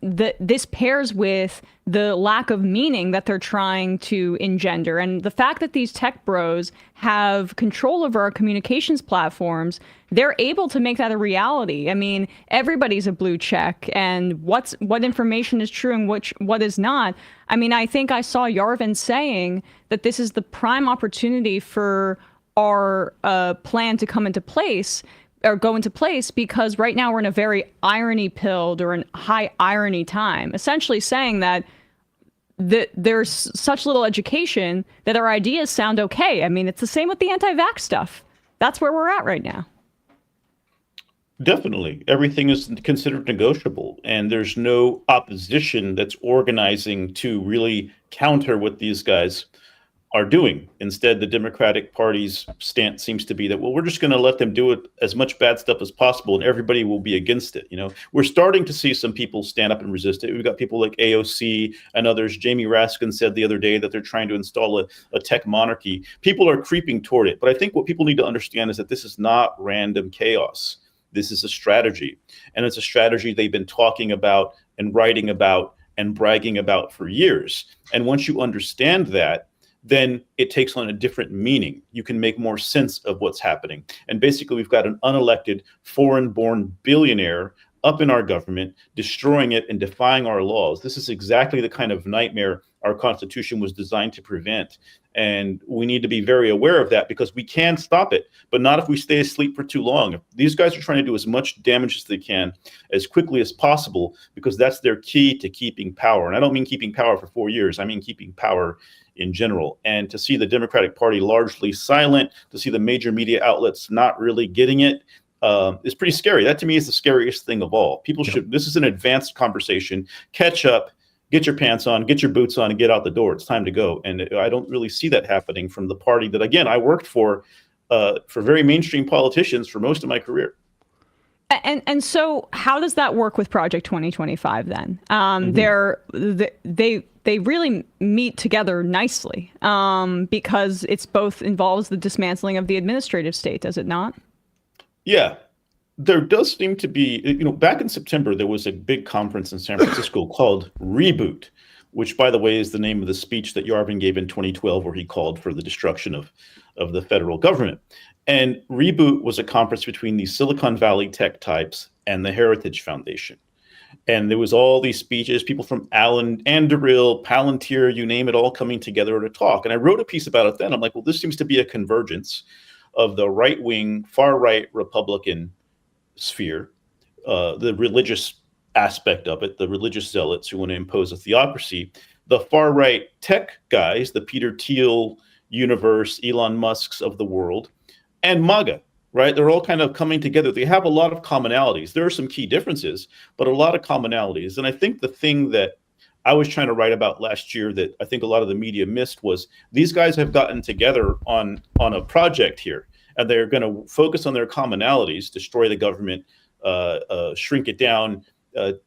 this pairs with the lack of meaning that they're trying to engender, and the fact that these tech bros have control over our communications platforms. They're able to make that a reality. I mean, everybody's a blue check, and what information is true and what is not. I mean, I think I saw Yarvin saying that this is the prime opportunity for our plan to come into place or go into place, because right now we're in a very irony-pilled or in high irony time, essentially saying that there's such little education that our ideas sound okay. I mean, it's the same with the anti-vax stuff. That's where we're at right now. Definitely. Everything is considered negotiable, and there's no opposition that's organizing to really counter what these guys are doing. Instead, the Democratic Party's stance seems to be that, well, we're just going to let them do it as much bad stuff as possible, and everybody will be against it. You know, we're starting to see some people stand up and resist it. We've got people like AOC and others. Jamie Raskin said the other day that they're trying to install a tech monarchy. People are creeping toward it. But I think what people need to understand is that this is not random chaos. This is a strategy, and it's a strategy they've been talking about and writing about and bragging about for years. And once you understand that, then it takes on a different meaning. You can make more sense of what's happening. And basically, we've got an unelected, foreign-born billionaire up in our government, destroying it and defying our laws. This is exactly the kind of nightmare our Constitution was designed to prevent. And we need to be very aware of that, because we can stop it, but not if we stay asleep for too long. These guys are trying to do as much damage as they can, as quickly as possible, because that's their key to keeping power. And I don't mean keeping power for 4 years. I mean keeping power in general. And to see the Democratic Party largely silent, to see the major media outlets not really getting it, is pretty scary. That to me is the scariest thing of all. People should, this is an advanced conversation. Catch up, get your pants on, get your boots on, and get out the door. It's time to go. And I don't really see that happening from the party that, again, I worked for very mainstream politicians for most of my career. And so how does that work with Project 2025 then? They really meet together nicely, because it's both involves the dismantling of the administrative state, does it not? Yeah, there does seem to be, you know, back in September, there was a big conference in San Francisco called Reboot, which, by the way, is the name of the speech that Yarvin gave in 2012, where he called for the destruction of the federal government. And Reboot was a conference between the Silicon Valley tech types and the Heritage Foundation. And there was all these speeches, people from Allen, Anduril, Palantir, you name it, all coming together to talk. And I wrote a piece about it then. I'm like, well, this seems to be a convergence of the right-wing, far-right Republican sphere, the religious aspect of it, the religious zealots who want to impose a theocracy, the far-right tech guys, the Peter Thiel universe, Elon Musk's of the world, and MAGA, right? They're all kind of coming together. They have a lot of commonalities. There are some key differences, but a lot of commonalities. And I think the thing that I was trying to write about last year that I think a lot of the media missed was these guys have gotten together on a project here, and they're going to focus on their commonalities, destroy the government, shrink it down,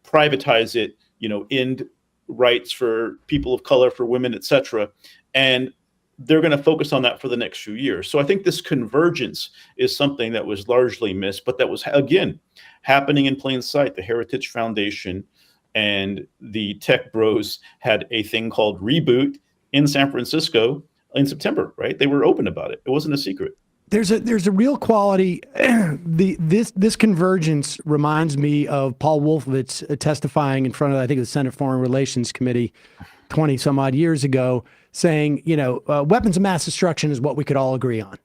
privatize it, you know, end rights for people of color, for women, etc. And they're going to focus on that for the next few years. So I think this convergence is something that was largely missed, but that was, again, happening in plain sight. The Heritage Foundation and the tech bros had a thing called Reboot in San Francisco in September, right? They were open about it. It wasn't a secret. There's a real quality. This convergence reminds me of Paul Wolfowitz testifying in front of, I think, the Senate Foreign Relations Committee 20 some odd years ago, saying, you know, weapons of mass destruction is what we could all agree on.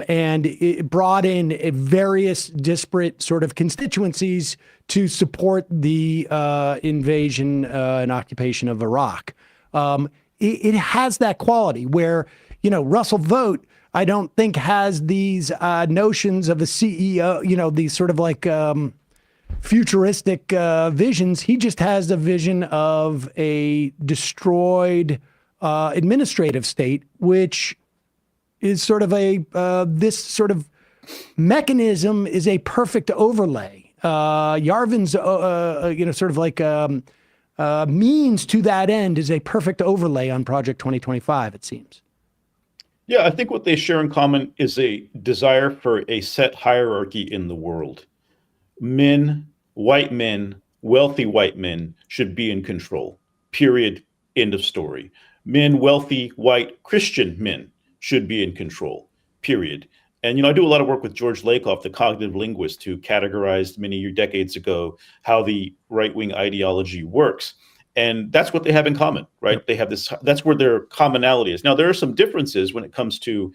And it brought in various disparate sort of constituencies to support the invasion and occupation of Iraq. It has that quality where, you know, Russell Vogt, I don't think has these notions of a CEO, you know, these sort of like futuristic visions. He just has a vision of a destroyed administrative state, which is sort of this sort of mechanism is a perfect overlay. Yarvin's, you know, sort of like means to that end is a perfect overlay on Project 2025, it seems. Yeah, I think what they share in common is a desire for a set hierarchy in the world. Men, wealthy white men should be in control. Period. End of story. Men, wealthy, white, Christian men should be in control. Period. And, I do a lot of work with George Lakoff, the cognitive linguist who categorized many decades ago how the right-wing ideology works. And that's what they have in common, right? They have this, that's where their commonality is. Now, there are some differences when it comes to,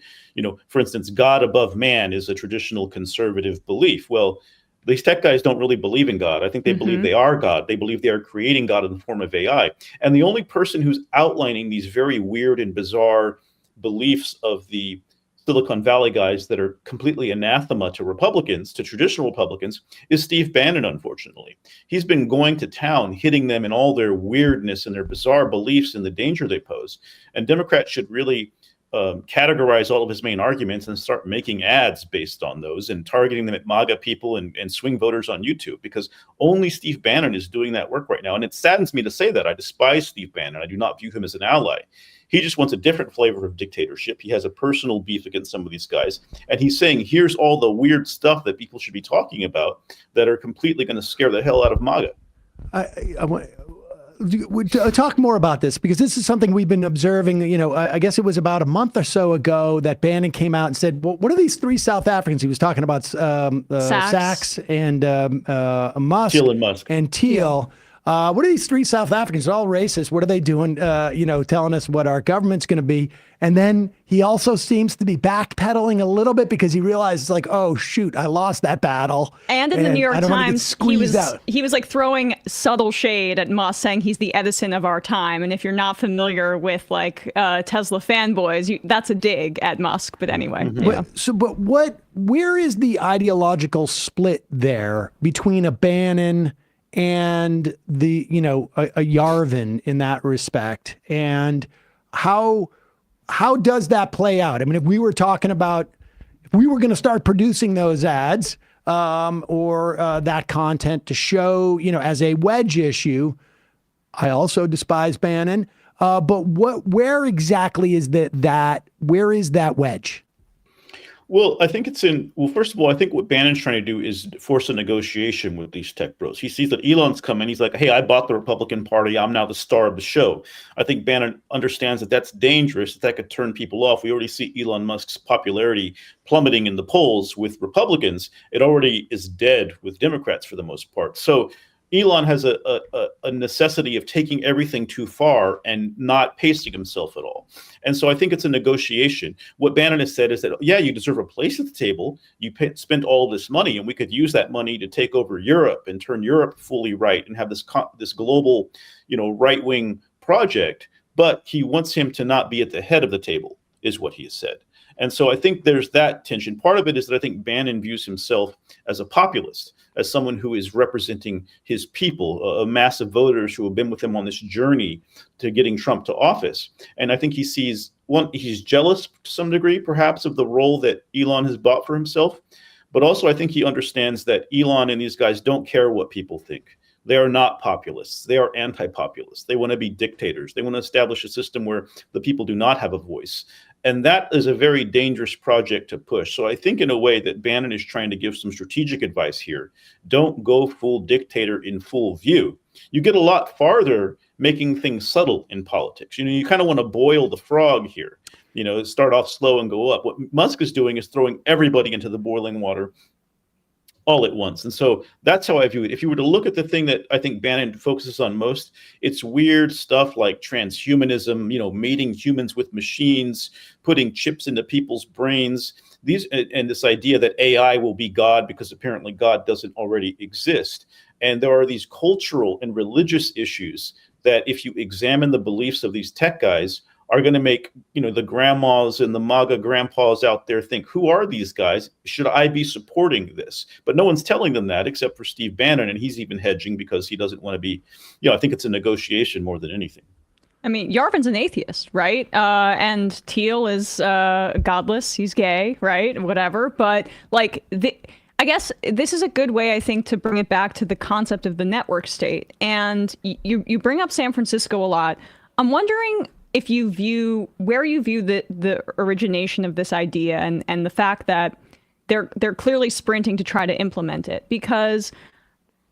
for instance, God above man is a traditional conservative belief. Well, these tech guys don't really believe in God. I think they believe they are God. They believe they are creating God in the form of AI. And the only person who's outlining these very weird and bizarre beliefs of the Silicon Valley guys that are completely anathema to Republicans, to traditional Republicans, is Steve Bannon, unfortunately. He's been going to town, hitting them in all their weirdness and their bizarre beliefs and the danger they pose. And Democrats should really categorize all of his main arguments and start making ads based on those and targeting them at MAGA people and swing voters on YouTube, because only Steve Bannon is doing that work right now. And it saddens me to say that. I despise Steve Bannon. I do not view him as an ally. He just wants a different flavor of dictatorship. He has a personal beef against some of these guys. And he's saying, here's all the weird stuff that people should be talking about that are completely going to scare the hell out of MAGA. I want to talk more about this, because this is something we've been observing. I guess it was about a month or so ago that Bannon came out and said, well, what are these three South Africans? He was talking about Sachs and Musk. Thiel and Musk. And Thiel. What are these three South Africans? They're all racist. What are they doing? Telling us what our government's going to be. And then he also seems to be backpedaling a little bit because he realizes, like, oh shoot, I lost that battle. And in the New York Times, he was like throwing subtle shade at Musk, saying he's the Edison of our time. And if you're not familiar with like Tesla fanboys, that's a dig at Musk. But anyway, where is the ideological split there between a Bannon and the, a Yarvin in that respect? And how does that play out? I mean, if we were going to start producing those ads or that content to show, as a wedge issue, I also despise Bannon. But where exactly is where is that wedge? Well, I think first of all, I think what Bannon's trying to do is force a negotiation with these tech bros. He sees that Elon's coming. He's like, hey, I bought the Republican Party. I'm now the star of the show. I think Bannon understands that that's dangerous, that could turn people off. We already see Elon Musk's popularity plummeting in the polls with Republicans. It already is dead with Democrats for the most part. So Elon has a necessity of taking everything too far and not pacing himself at all. And so I think it's a negotiation. What Bannon has said is that, yeah, you deserve a place at the table. You spent all this money, and we could use that money to take over Europe and turn Europe fully right and have this global, right-wing project. But he wants him to not be at the head of the table, is what he has said. And so I think there's that tension. Part of it is that I think Bannon views himself as a populist, as someone who is representing his people, a mass of voters who have been with him on this journey to getting Trump to office. And I think he sees, he's jealous to some degree, perhaps, of the role that Elon has bought for himself. But also I think he understands that Elon and these guys don't care what people think. They are not populists. They are anti-populists. They want to be dictators. They want to establish a system where the people do not have a voice. And that is a very dangerous project to push. So I think in a way that Bannon is trying to give some strategic advice here. Don't go full dictator in full view. You get a lot farther making things subtle in politics. You kind of want to boil the frog here. Start off slow and go up. What Musk is doing is throwing everybody into the boiling water all at once. And so that's how I view it. If you were to look at the thing that I think Bannon focuses on most, it's weird stuff like transhumanism, mating humans with machines, putting chips into people's brains, and this idea that AI will be God because apparently God doesn't already exist. And there are these cultural and religious issues that if you examine the beliefs of these tech guys are going to make, the grandmas and the MAGA grandpas out there think, who are these guys? Should I be supporting this? But no one's telling them that except for Steve Bannon, and he's even hedging because he doesn't want to be, I think it's a negotiation more than anything. I mean, Yarvin's an atheist, right? And Thiel is godless. He's gay, right? Whatever. But I guess this is a good way, I think, to bring it back to the concept of the network state. And you bring up San Francisco a lot. I'm wondering if you view the origination of this idea and the fact that they're clearly sprinting to try to implement it, because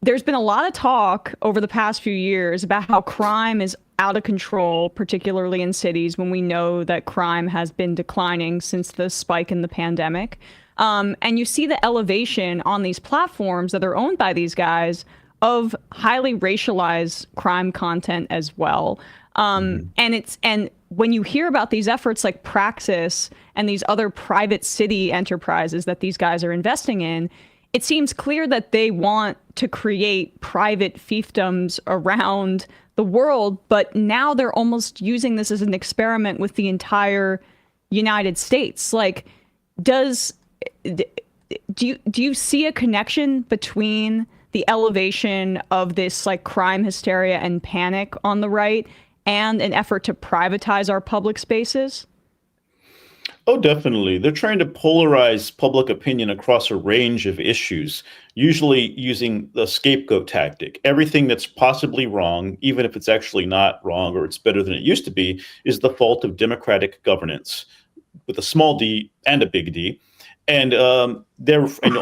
there's been a lot of talk over the past few years about how crime is out of control, particularly in cities, when we know that crime has been declining since the spike in the pandemic. And you see the elevation on these platforms that are owned by these guys of highly racialized crime content as well. And when you hear about these efforts like Praxis and these other private city enterprises that these guys are investing in, it seems clear that they want to create private fiefdoms around the world, but now they're almost using this as an experiment with the entire United States. Like, do you see a connection between the elevation of this like crime hysteria and panic on the right and an effort to privatize our public spaces? Oh, definitely. They're trying to polarize public opinion across a range of issues, usually using the scapegoat tactic. Everything that's possibly wrong, even if it's actually not wrong or it's better than it used to be, is the fault of democratic governance, with a small d and a big D. And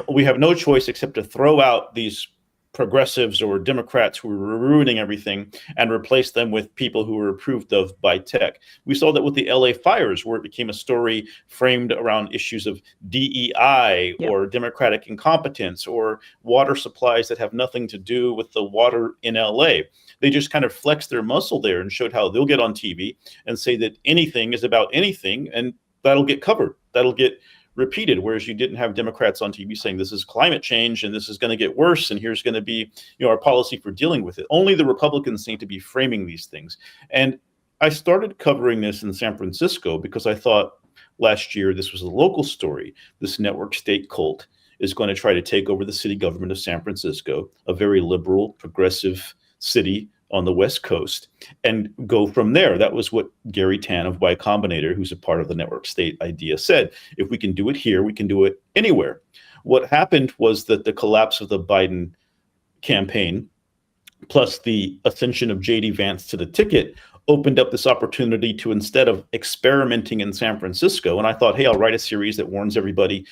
we have no choice except to throw out these progressives or Democrats who were ruining everything and replace them with people who were approved of by tech. We saw that with the LA fires, where it became a story framed around issues of DEI or democratic incompetence or water supplies that have nothing to do with the water in LA. They just kind of flexed their muscle there and showed how they'll get on TV and say that anything is about anything, and that'll get covered. That'll get repeated, whereas you didn't have Democrats on TV saying this is climate change and this is going to get worse and here's going to be, our policy for dealing with it. Only the Republicans seem to be framing these things. And I started covering this in San Francisco because I thought last year this was a local story. This network state cult is going to try to take over the city government of San Francisco, a very liberal, progressive city on the West Coast, and go from there. That was what Gary Tan of Y Combinator, who's a part of the network state idea, said. If we can do it here, we can do it anywhere. What happened was that the collapse of the Biden campaign, plus the ascension of J.D. Vance to the ticket, opened up this opportunity to, instead of experimenting in San Francisco, and I thought, hey, I'll write a series that warns everybody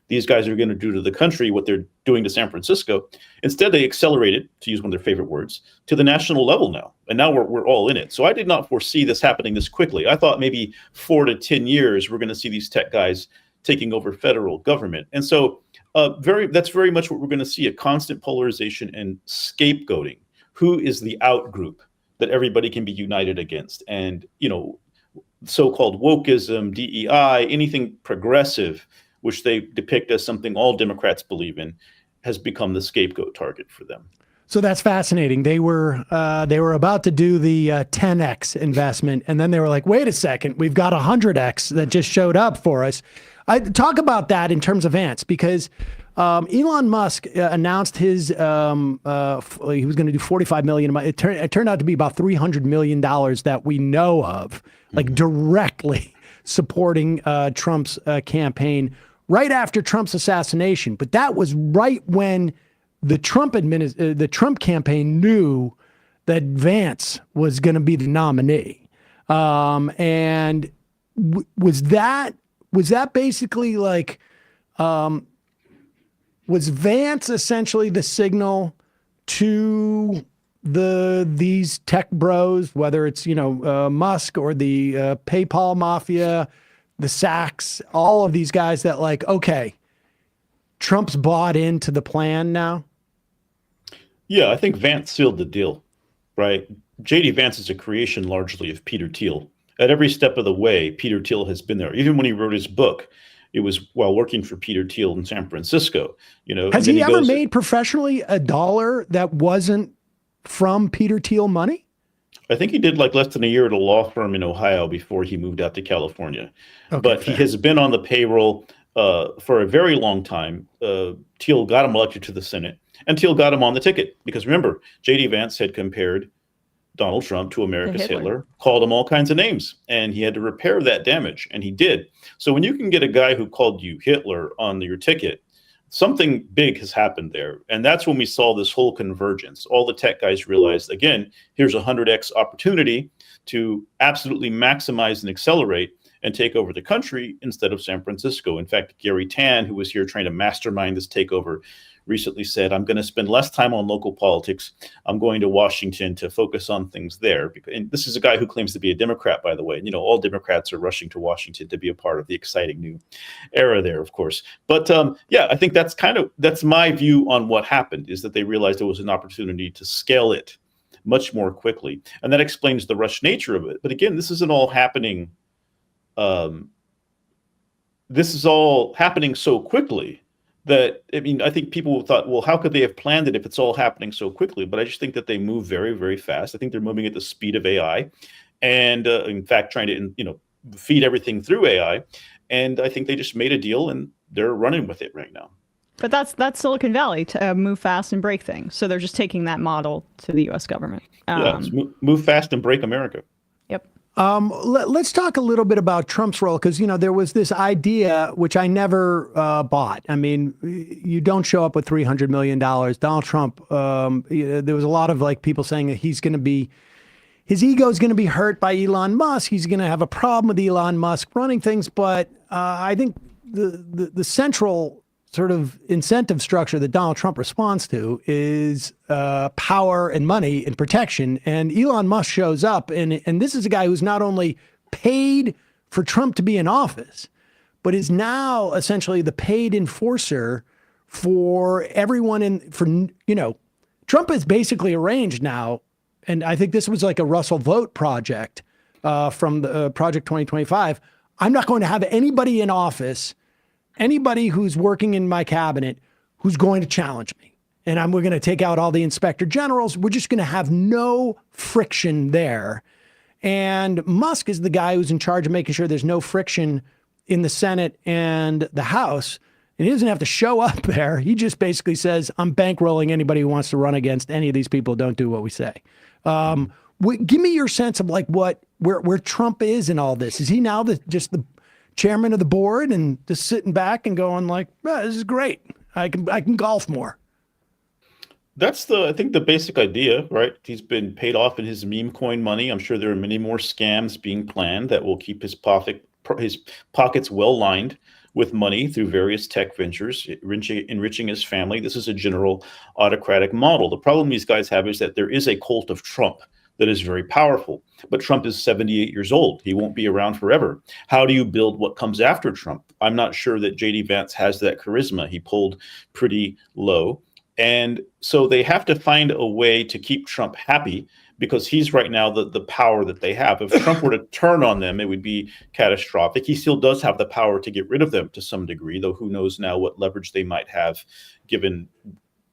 these guys are going to do to the country what they're doing to San Francisco. Instead, they accelerated, to use one of their favorite words, to the national level now. And now we're all in it. So I did not foresee this happening this quickly. I thought maybe 4 to 10 years, we're going to see these tech guys taking over federal government. And so that's very much what we're going to see, a constant polarization and scapegoating. Who is the out group that everybody can be united against? And, so-called wokeism, DEI, anything progressive, which they depict as something all Democrats believe in, has become the scapegoat target for them. So that's fascinating. They were about to do the 10x investment, and then they were like, "Wait a second, we've got 100x that just showed up for us." I talk about that in terms of Vance, because Elon Musk announced his he was going to do $45 million. It turned out to be about $300 million that we know of, like directly supporting Trump's campaign right after Trump's assassination. But that was right when the Trump campaign knew that Vance was going to be the nominee. And was that basically like, was Vance essentially the signal to these tech bros, whether it's, Musk or the PayPal mafia, the Sachs, all of these guys that like, okay, Trump's bought into the plan now? Yeah, I think Vance sealed the deal, right? J.D. Vance is a creation largely of Peter Thiel. At every step of the way, Peter Thiel has been there. Even when he wrote his book, it was while working for Peter Thiel in San Francisco. Has he ever made professionally a dollar that wasn't from Peter Thiel money? I think he did like less than a year at a law firm in Ohio before he moved out to California. Okay, but fair. He has been on the payroll for a very long time. Thiel got him elected to the Senate, and Thiel got him on the ticket. Because remember, J.D. Vance had compared Donald Trump to America's Hitler, called him all kinds of names, and he had to repair that damage, and he did. So when you can get a guy who called you Hitler on your ticket, something big has happened there. And that's when we saw this whole convergence. All the tech guys realized, again, here's a 100x opportunity to absolutely maximize and accelerate and take over the country instead of San Francisco. In fact, Gary Tan, who was here trying to mastermind this takeover, recently said, I'm going to spend less time on local politics. I'm going to Washington to focus on things there. And this is a guy who claims to be a Democrat, by the way. You know, all Democrats are rushing to Washington to be a part of the exciting new era there, of course. But yeah, I think that's my view on what happened, is that they realized there was an opportunity to scale it much more quickly. And that explains the rush nature of it. But again, this isn't all happening. This is all happening so quickly that, I mean, I think people thought, well, how could they have planned it if it's all happening so quickly? But I just think that they move very, very fast. I think they're moving at the speed of AI, and in fact, trying to, you know, feed everything through AI. And I think they just made a deal and they're running with it right now. But that's Silicon Valley, to move fast and break things. So they're just taking that model to the U.S. government. Move fast and break America. Yep. Let's talk a little bit about Trump's role, because, you know, there was this idea, which I never bought. I mean, you don't show up with $300 million. Donald Trump, there was a lot of like people saying that his ego is going to be hurt by Elon Musk. He's going to have a problem with Elon Musk running things. But I think the central sort of incentive structure that Donald Trump responds to is power and money and protection. And Elon Musk shows up, and this is a guy who's not only paid for Trump to be in office, but is now essentially the paid enforcer for everyone Trump is basically arranged now. And I think this was like a Russell Vote project from the Project 2025. I'm not going to have anybody in office, anybody who's working in my cabinet, who's going to challenge me. And we're going to take out all the inspector generals. We're just going to have no friction there. And Musk is the guy who's in charge of making sure there's no friction in the Senate and the House. And he doesn't have to show up there. He just basically says, I'm bankrolling anybody who wants to run against any of these people who don't do what we say. Give me your sense of like where Trump is in all this. Is he now just the chairman of the board and just sitting back and going like, oh, this is great. I can golf more? That's I think the basic idea, right? He's been paid off in his meme coin money. I'm sure there are many more scams being planned that will keep his pockets well lined with money through various tech ventures, enriching his family. This is a general autocratic model. The problem these guys have is that there is a cult of Trump that is very powerful. But Trump is 78 years old. He won't be around forever. How do you build what comes after Trump? I'm not sure that J.D. Vance has that charisma. He pulled pretty low. And so they have to find a way to keep Trump happy, because he's right now the power that they have. If Trump were to turn on them, it would be catastrophic. He still does have the power to get rid of them to some degree, though who knows now what leverage they might have given,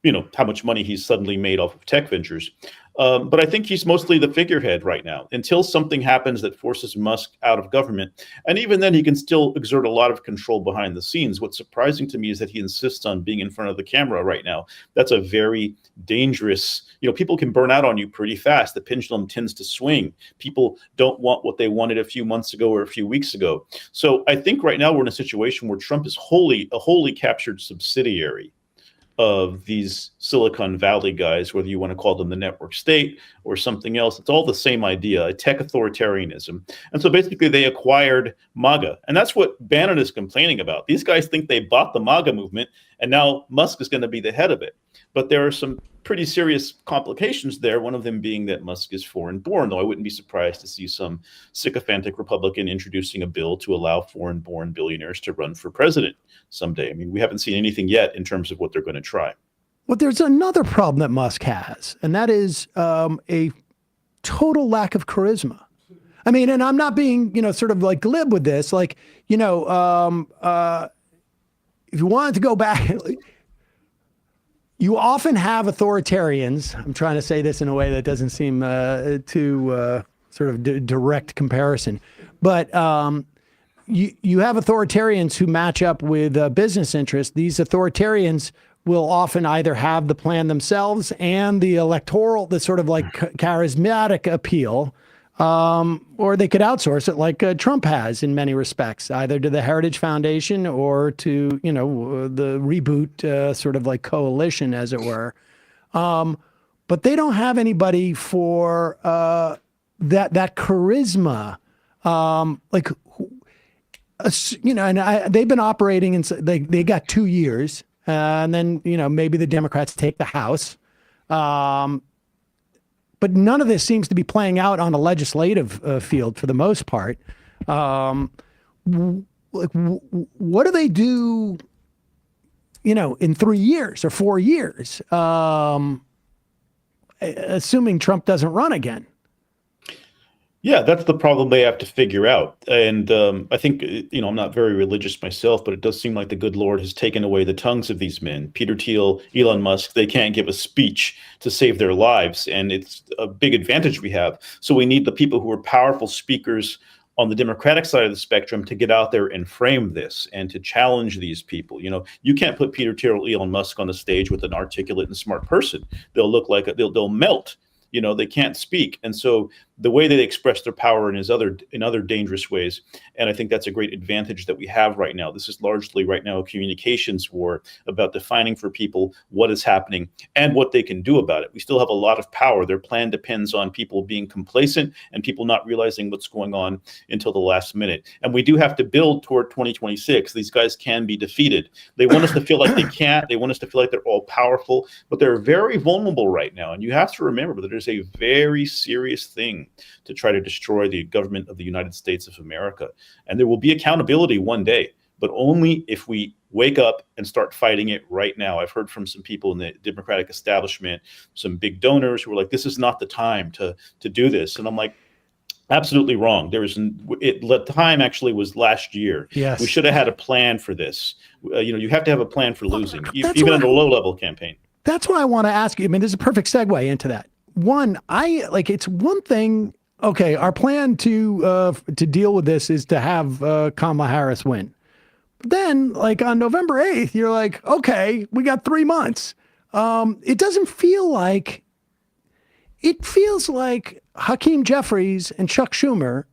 you know, how much money he's suddenly made off of tech ventures. But I think he's mostly the figurehead right now until something happens that forces Musk out of government. And even then, he can still exert a lot of control behind the scenes. What's surprising to me is that he insists on being in front of the camera right now. That's a very dangerous, people can burn out on you pretty fast. The pendulum tends to swing. People don't want what they wanted a few months ago or a few weeks ago. So I think right now we're in a situation where Trump is a wholly captured subsidiary of these Silicon Valley guys, whether you want to call them the network state or something else. It's all the same idea, a tech authoritarianism. And so basically they acquired MAGA. And that's what Bannon is complaining about. These guys think they bought the MAGA movement, and now Musk is going to be the head of it. But there are some pretty serious complications there, one of them being that Musk is foreign-born, though I wouldn't be surprised to see some sycophantic Republican introducing a bill to allow foreign-born billionaires to run for president someday. I mean, we haven't seen anything yet in terms of what they're going to try. Well, there's another problem that Musk has, and that is a total lack of charisma. I mean, and I'm not being, sort of like glib with this. Like, if you wanted to go back, you often have authoritarians. I'm trying to say this in a way that doesn't seem too sort of direct comparison, but you have authoritarians who match up with business interests. These authoritarians will often either have the plan themselves and the electoral, the sort of like charismatic appeal. or they could outsource it like Trump has in many respects, either to the Heritage Foundation or to, the reboot sort of like coalition, as it were. But they don't have anybody for that charisma. They've been operating and they got 2 years, and then maybe the Democrats take the House. But none of this seems to be playing out on a legislative field for the most part. What do they do, in 3 years or 4 years, assuming Trump doesn't run again? Yeah, that's the problem they have to figure out. And I think, I'm not very religious myself, but it does seem like the good Lord has taken away the tongues of these men. Peter Thiel, Elon Musk, they can't give a speech to save their lives. And it's a big advantage we have. So we need the people who are powerful speakers on the Democratic side of the spectrum to get out there and frame this and to challenge these people. You can't put Peter Thiel, Elon Musk on the stage with an articulate and smart person. They'll look like they'll melt. They can't speak. And so the way they express their power in other dangerous ways. And I think that's a great advantage that we have right now. This is largely right now a communications war about defining for people what is happening and what they can do about it. We still have a lot of power. Their plan depends on people being complacent and people not realizing what's going on until the last minute. And we do have to build toward 2026. These guys can be defeated. They want us to feel like they can't. They want us to feel like they're all powerful, but they're very vulnerable right now. And you have to remember that there's a very serious thing to try to destroy the government of the United States of America. And there will be accountability one day, but only if we wake up and start fighting it right now. I've heard from some people in the Democratic establishment, some big donors who are like, this is not the time to do this. And I'm like, absolutely wrong. The time actually was last year. Yes. We should have had a plan for this. You have to have a plan for losing, even in a low-level campaign. That's what I want to ask you. I mean, this is a perfect segue into that. One, it's one thing. Okay, our plan to deal with this is to have Kamala Harris win. But then, on November 8th, you're like, okay, we got 3 months. It doesn't feel like. It feels like Hakeem Jeffries and Chuck Schumer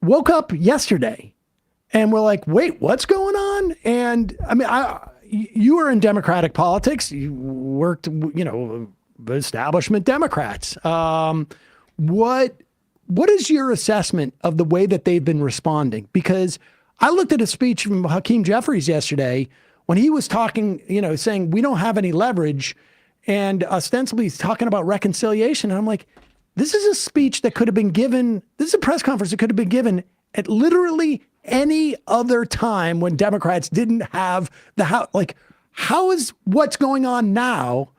woke up yesterday, and we're like, wait, what's going on? And I mean, you were in Democratic politics. You worked, establishment Democrats. What is your assessment of the way that they've been responding? Because I looked at a speech from Hakeem Jeffries yesterday when he was talking, saying we don't have any leverage, and ostensibly he's talking about reconciliation. And I'm like, this is a speech that could have been given. This is a press conference that could have been given at literally any other time when Democrats didn't have the House. How is what's going on now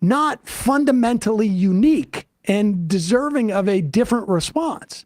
not fundamentally unique and deserving of a different response?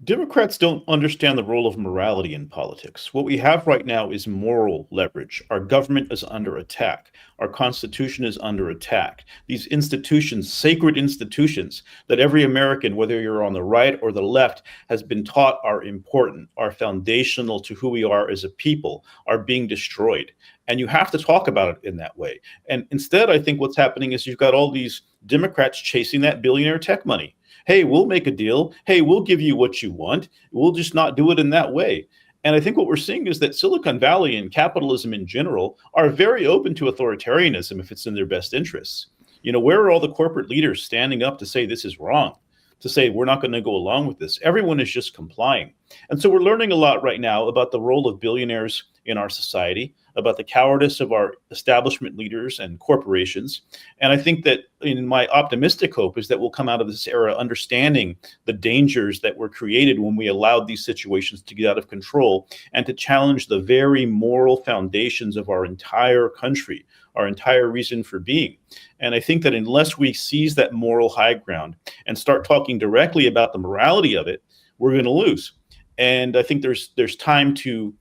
Democrats don't understand the role of morality in politics. What we have right now is moral leverage. Our government is under attack. Our Constitution is under attack. These institutions, sacred institutions that every American, whether you're on the right or the left, has been taught are important, are foundational to who we are as a people, are being destroyed. And you have to talk about it in that way. And instead, I think what's happening is you've got all these Democrats chasing that billionaire tech money. Hey, we'll make a deal. Hey, we'll give you what you want. We'll just not do it in that way. And I think what we're seeing is that Silicon Valley and capitalism in general are very open to authoritarianism if it's in their best interests. Where are all the corporate leaders standing up to say this is wrong, to say we're not going to go along with this? Everyone is just complying. And so we're learning a lot right now about the role of billionaires in our society, about the cowardice of our establishment leaders and corporations. And I think that in my optimistic hope is that we'll come out of this era understanding the dangers that were created when we allowed these situations to get out of control and to challenge the very moral foundations of our entire country, our entire reason for being. And I think that unless we seize that moral high ground and start talking directly about the morality of it, we're going to lose. And I think there's time to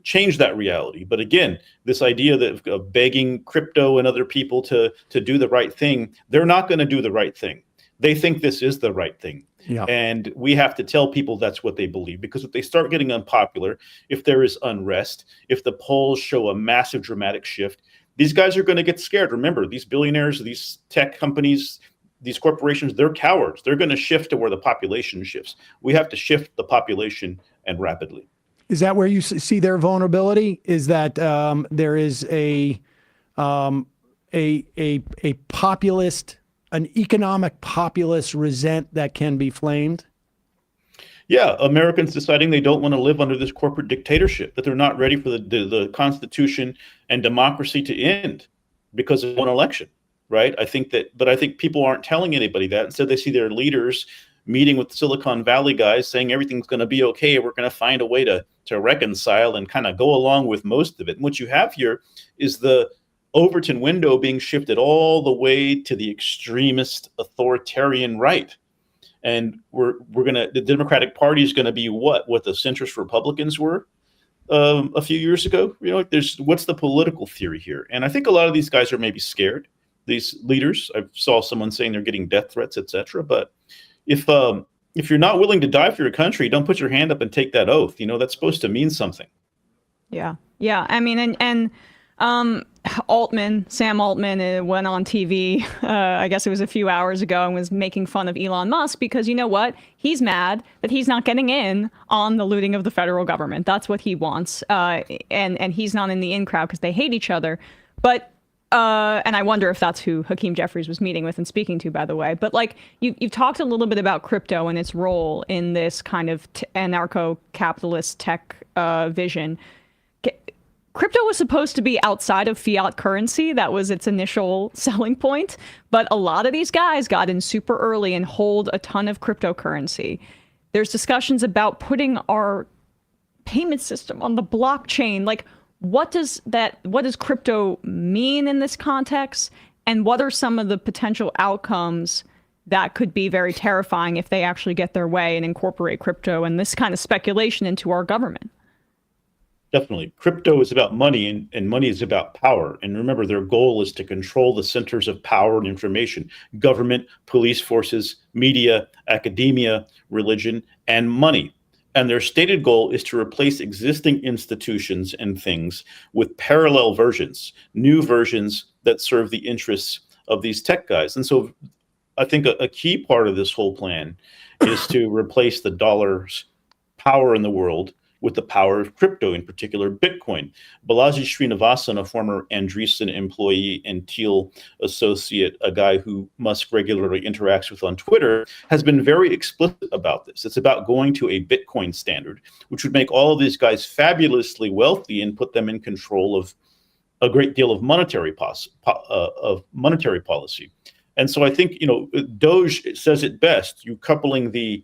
change that reality. But again, this idea of begging crypto and other people to do the right thing, they're not going to do the right thing. They think this is the right thing. Yeah. And we have to tell people that's what they believe, because if they start getting unpopular, if there is unrest, if the polls show a massive dramatic shift, these guys are going to get scared. Remember, these billionaires, these tech companies, these corporations, they're cowards. They're going to shift to where the population shifts. We have to shift the population, and rapidly. Is that where you see their vulnerability? Is that there is a populist, an economic populist resent that can be flamed? Yeah, Americans deciding they don't want to live under this corporate dictatorship, that they're not ready for the Constitution and democracy to end because of one election, right? I think people aren't telling anybody that. Instead, they see their leaders meeting with Silicon Valley guys saying everything's going to be okay. We're going to find a way to reconcile and kind of go along with most of it. And what you have here is the Overton window being shifted all the way to the extremist authoritarian right. And the Democratic Party is going to be what the centrist Republicans were a few years ago. What's the political theory here? And I think a lot of these guys are maybe scared. These leaders, I saw someone saying they're getting death threats, etc. But if you're not willing to die for your country, don't put your hand up and take that oath. That's supposed to mean something. Yeah. I mean, and Sam Altman went on TV, I guess it was a few hours ago, and was making fun of Elon Musk because you know what? He's mad that he's not getting in on the looting of the federal government. That's what he wants. And he's not in the in crowd because they hate each other. But and I wonder if that's who Hakeem Jeffries was meeting with and speaking to, by the way. But like you've talked a little bit about crypto and its role in this kind of anarcho-capitalist tech vision. Crypto was supposed to be outside of fiat currency. That was its initial selling point. But a lot of these guys got in super early and hold a ton of cryptocurrency. There's discussions about putting our payment system on the blockchain. Like, what does crypto mean in this context? And what are some of the potential outcomes that could be very terrifying if they actually get their way and incorporate crypto and this kind of speculation into our government? Definitely. Crypto is about money, and money is about power. And remember, their goal is to control the centers of power and information: government, police forces, media, academia, religion, and money. And their stated goal is to replace existing institutions and things with parallel versions, new versions that serve the interests of these tech guys. And so I think a key part of this whole plan is to replace the dollar's power in the world with the power of crypto, in particular Bitcoin. Balaji Srinivasan, a former Andreessen employee and Thiel associate, a guy who Musk regularly interacts with on Twitter, has been very explicit about this. It's about going to a Bitcoin standard, which would make all of these guys fabulously wealthy and put them in control of a great deal of monetary policy. And so I think, Doge says it best. You're coupling the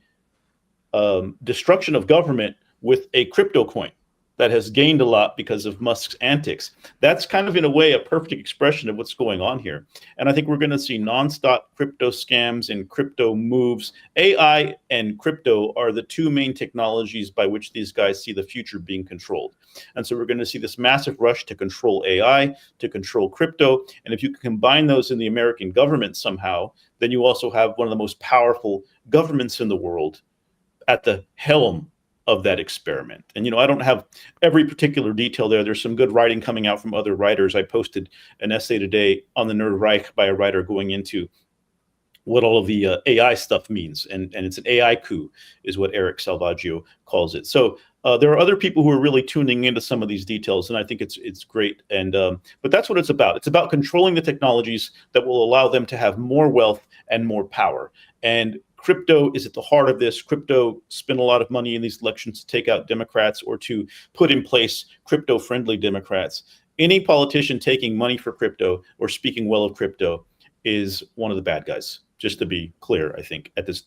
destruction of government with a crypto coin that has gained a lot because of Musk's antics. That's kind of, in a way, a perfect expression of what's going on here. And I think we're going to see nonstop crypto scams and crypto moves. AI and crypto are the two main technologies by which these guys see the future being controlled. And so we're going to see this massive rush to control AI, to control crypto. And if you can combine those in the American government somehow, then you also have one of the most powerful governments in the world at the helm of that experiment. And, I don't have every particular detail there. There's some good writing coming out from other writers. I posted an essay today on the Nerd Reich by a writer going into what all of the AI stuff means. And it's an AI coup is what Eric Salvaggio calls it. So there are other people who are really tuning into some of these details, and I think it's great. And but that's what it's about. It's about controlling the technologies that will allow them to have more wealth and more power. And crypto is at the heart of this. Crypto spent a lot of money in these elections to take out Democrats or to put in place crypto-friendly Democrats. Any politician taking money for crypto or speaking well of crypto is one of the bad guys, just to be clear, I think, at this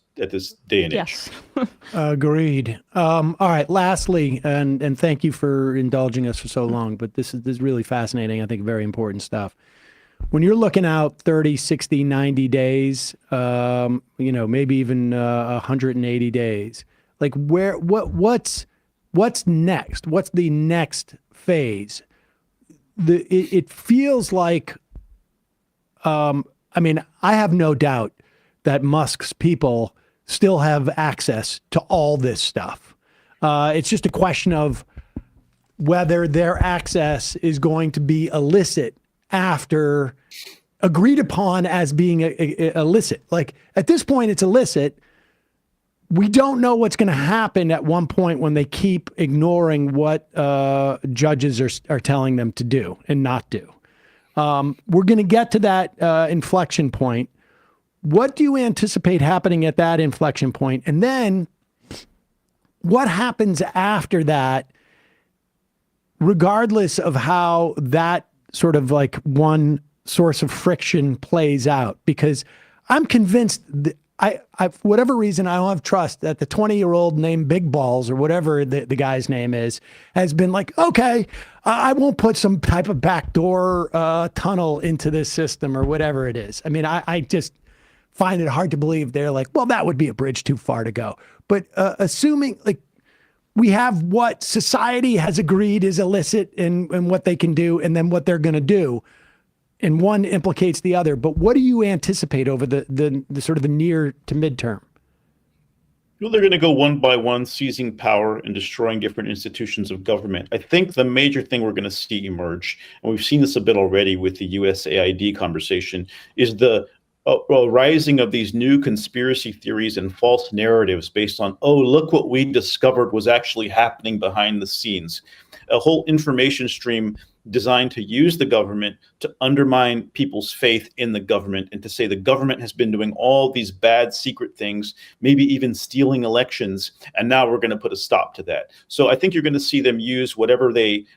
day and age. Yes. Agreed. All right. Lastly, and thank you for indulging us for so long, but this is really fascinating. I think very important stuff. When you're looking out 30, 60, 90 days, maybe even 180 days, like what's next? What's the next phase? It feels like, I have no doubt that Musk's people still have access to all this stuff. It's just a question of whether their access is going to be illicit after agreed upon as being illicit. Like at this point, it's illicit. We don't know what's going to happen at one point when they keep ignoring what judges are telling them to do and not do. We're going to get to that inflection point. What do you anticipate happening at that inflection point? And then what happens after that, regardless of how that sort of like one source of friction plays out? Because I'm convinced that I for whatever reason, I don't have trust that the 20-year-old named Big Balls or whatever the guy's name is, has been like, okay, I won't put some type of backdoor tunnel into this system or whatever it is. I mean, I just find it hard to believe they're like, well, that would be a bridge too far to go. But assuming like we have what society has agreed is illicit and what they can do and then what they're going to do, and one implicates the other. But what do you anticipate over the sort of the near to midterm? Well, they're going to go one by one, seizing power and destroying different institutions of government. I think the major thing we're going to see emerge, and we've seen this a bit already with the USAID conversation, is the rising of these new conspiracy theories and false narratives based on, oh, look what we discovered was actually happening behind the scenes. A whole information stream designed to use the government to undermine people's faith in the government and to say the government has been doing all these bad secret things, maybe even stealing elections, and now we're going to put a stop to that. So I think you're going to see them use whatever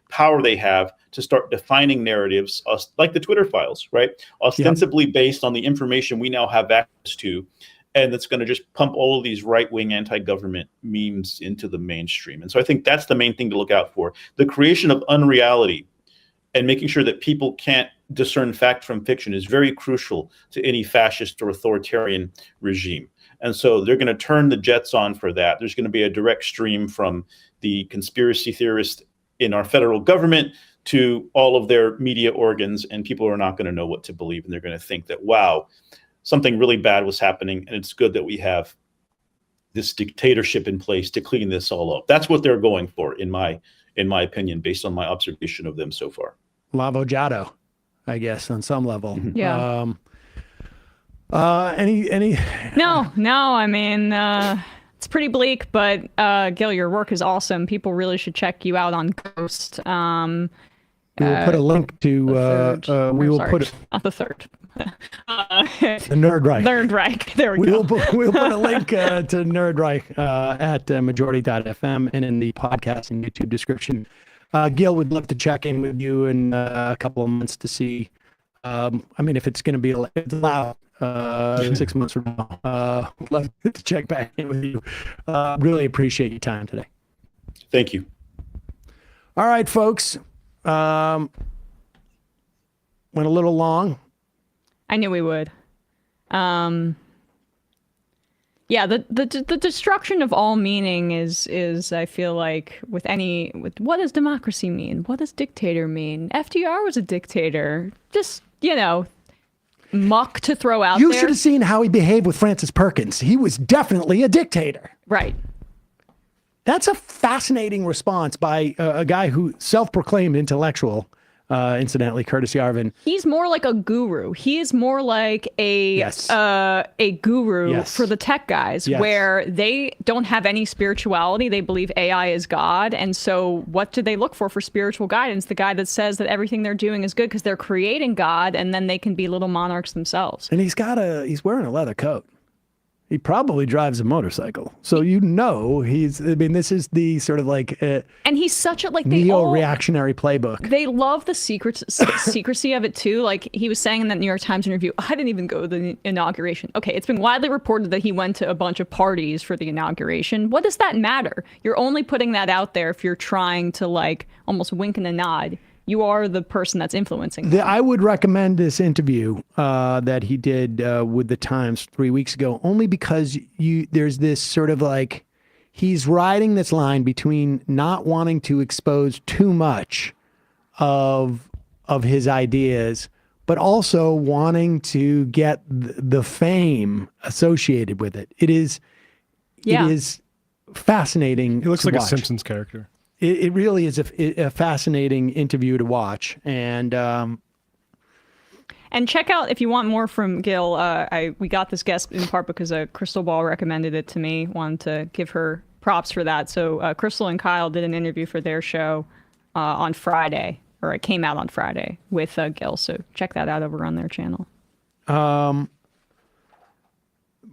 power they have to start defining narratives, like the Twitter files, right? Ostensibly based on the information we now have access to, and that's going to just pump all of these right-wing anti-government memes into the mainstream. And so I think that's the main thing to look out for. The creation of unreality and making sure that people can't discern fact from fiction is very crucial to any fascist or authoritarian regime. And so they're going to turn the jets on for that. There's going to be a direct stream from the conspiracy theorists in our federal government to all of their media organs, and people are not going to know what to believe. And they're going to think that, wow, something really bad was happening, and it's good that we have this dictatorship in place to clean this all up. That's what they're going for, in my opinion, based on my observation of them so far. Lavojado, I guess, on some level. Yeah. Any? No. I mean, it's pretty bleak, but Gil, your work is awesome. People really should check you out on Ghost. We will put a link to. Not the third. The Nerd Reich. Nerd Reich. There we go. We'll put a link to Nerd Reich at majority.fm and in the podcast and YouTube description. Gil, would love to check in with you in a couple of months to see. I mean, if it's going to be allowed 6 months from now, would love to check back in with you. Really appreciate your time today. Thank you. All right, folks. Went a little long. I knew we would. Yeah, the destruction of all meaning is I feel like with what does democracy mean? What does dictator mean? FDR was a dictator. Just, muck to throw out there. You should have seen how he behaved with Francis Perkins. He was definitely a dictator. Right. That's a fascinating response by a guy who self-proclaimed intellectual. Incidentally, Curtis Yarvin. He's more like a guru. He is more like a guru for the tech guys, where they don't have any spirituality. They believe AI is God. And so what do they look for spiritual guidance? The guy that says that everything they're doing is good because they're creating God, and then they can be little monarchs themselves. And he's wearing a leather coat. He probably drives a motorcycle. So this is the sort of like and he's such a neo-reactionary playbook. They love the secrecy of it too. Like he was saying in that New York Times interview, I didn't even go to the inauguration. Okay, it's been widely reported that he went to a bunch of parties for the inauguration. What does that matter? You're only putting that out there if you're trying to like almost wink and a nod. You are the person that's influencing them. I would recommend this interview that he did with the Times 3 weeks ago, only because there's this sort of like, he's riding this line between not wanting to expose too much of his ideas, but also wanting to get the fame associated with it. It is fascinating. He looks like watch. A Simpsons character. It really is a fascinating interview to watch. And And check out, if you want more from Gil, we got this guest in part because Crystal Ball recommended it to me. Wanted to give her props for that. So Crystal and Kyle did an interview for their show on Friday, or it came out on Friday with Gil. So check that out over on their channel.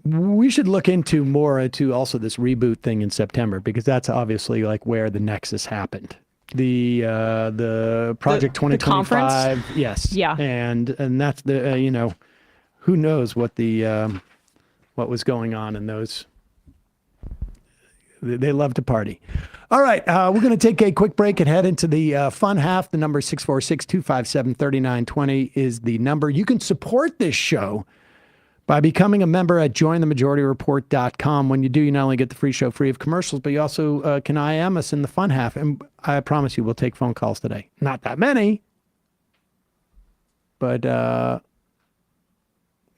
We should look into more into also this reboot thing in September, because that's obviously like where the nexus happened. The Project 2025, yes, yeah, and that's the you know, who knows what the what was going on in those. They love to party. All right, we're going to take a quick break and head into the fun half. The number 646-257-3920 is the number. You can support this show by becoming a member at jointhemajorityreport.com. When you do, you not only get the free show free of commercials, but you also can IM us in the fun half. And I promise you, we'll take phone calls today. Not that many, but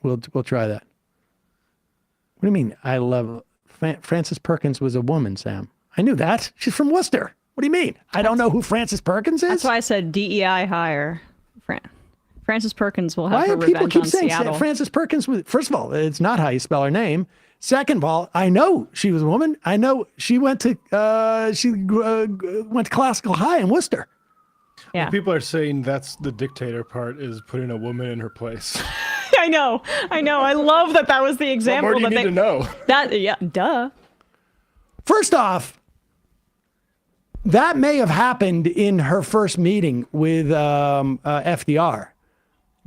we'll try that. What do you mean? I love Frances Perkins was a woman, Sam. I knew that. She's from Worcester. What do you mean? I don't know who Frances Perkins is? That's why I said DEI hire. Frances Perkins will have Why her do people revenge keep on saying Seattle. Frances Perkins? First of all, it's not how you spell her name. Second of all, I know she was a woman. I know she went to went to classical high in Worcester. Yeah. Well, people are saying that's the dictator part, is putting a woman in her place. I know. I love that was the example. What more do you need to know? Duh. First off, that may have happened in her first meeting with FDR.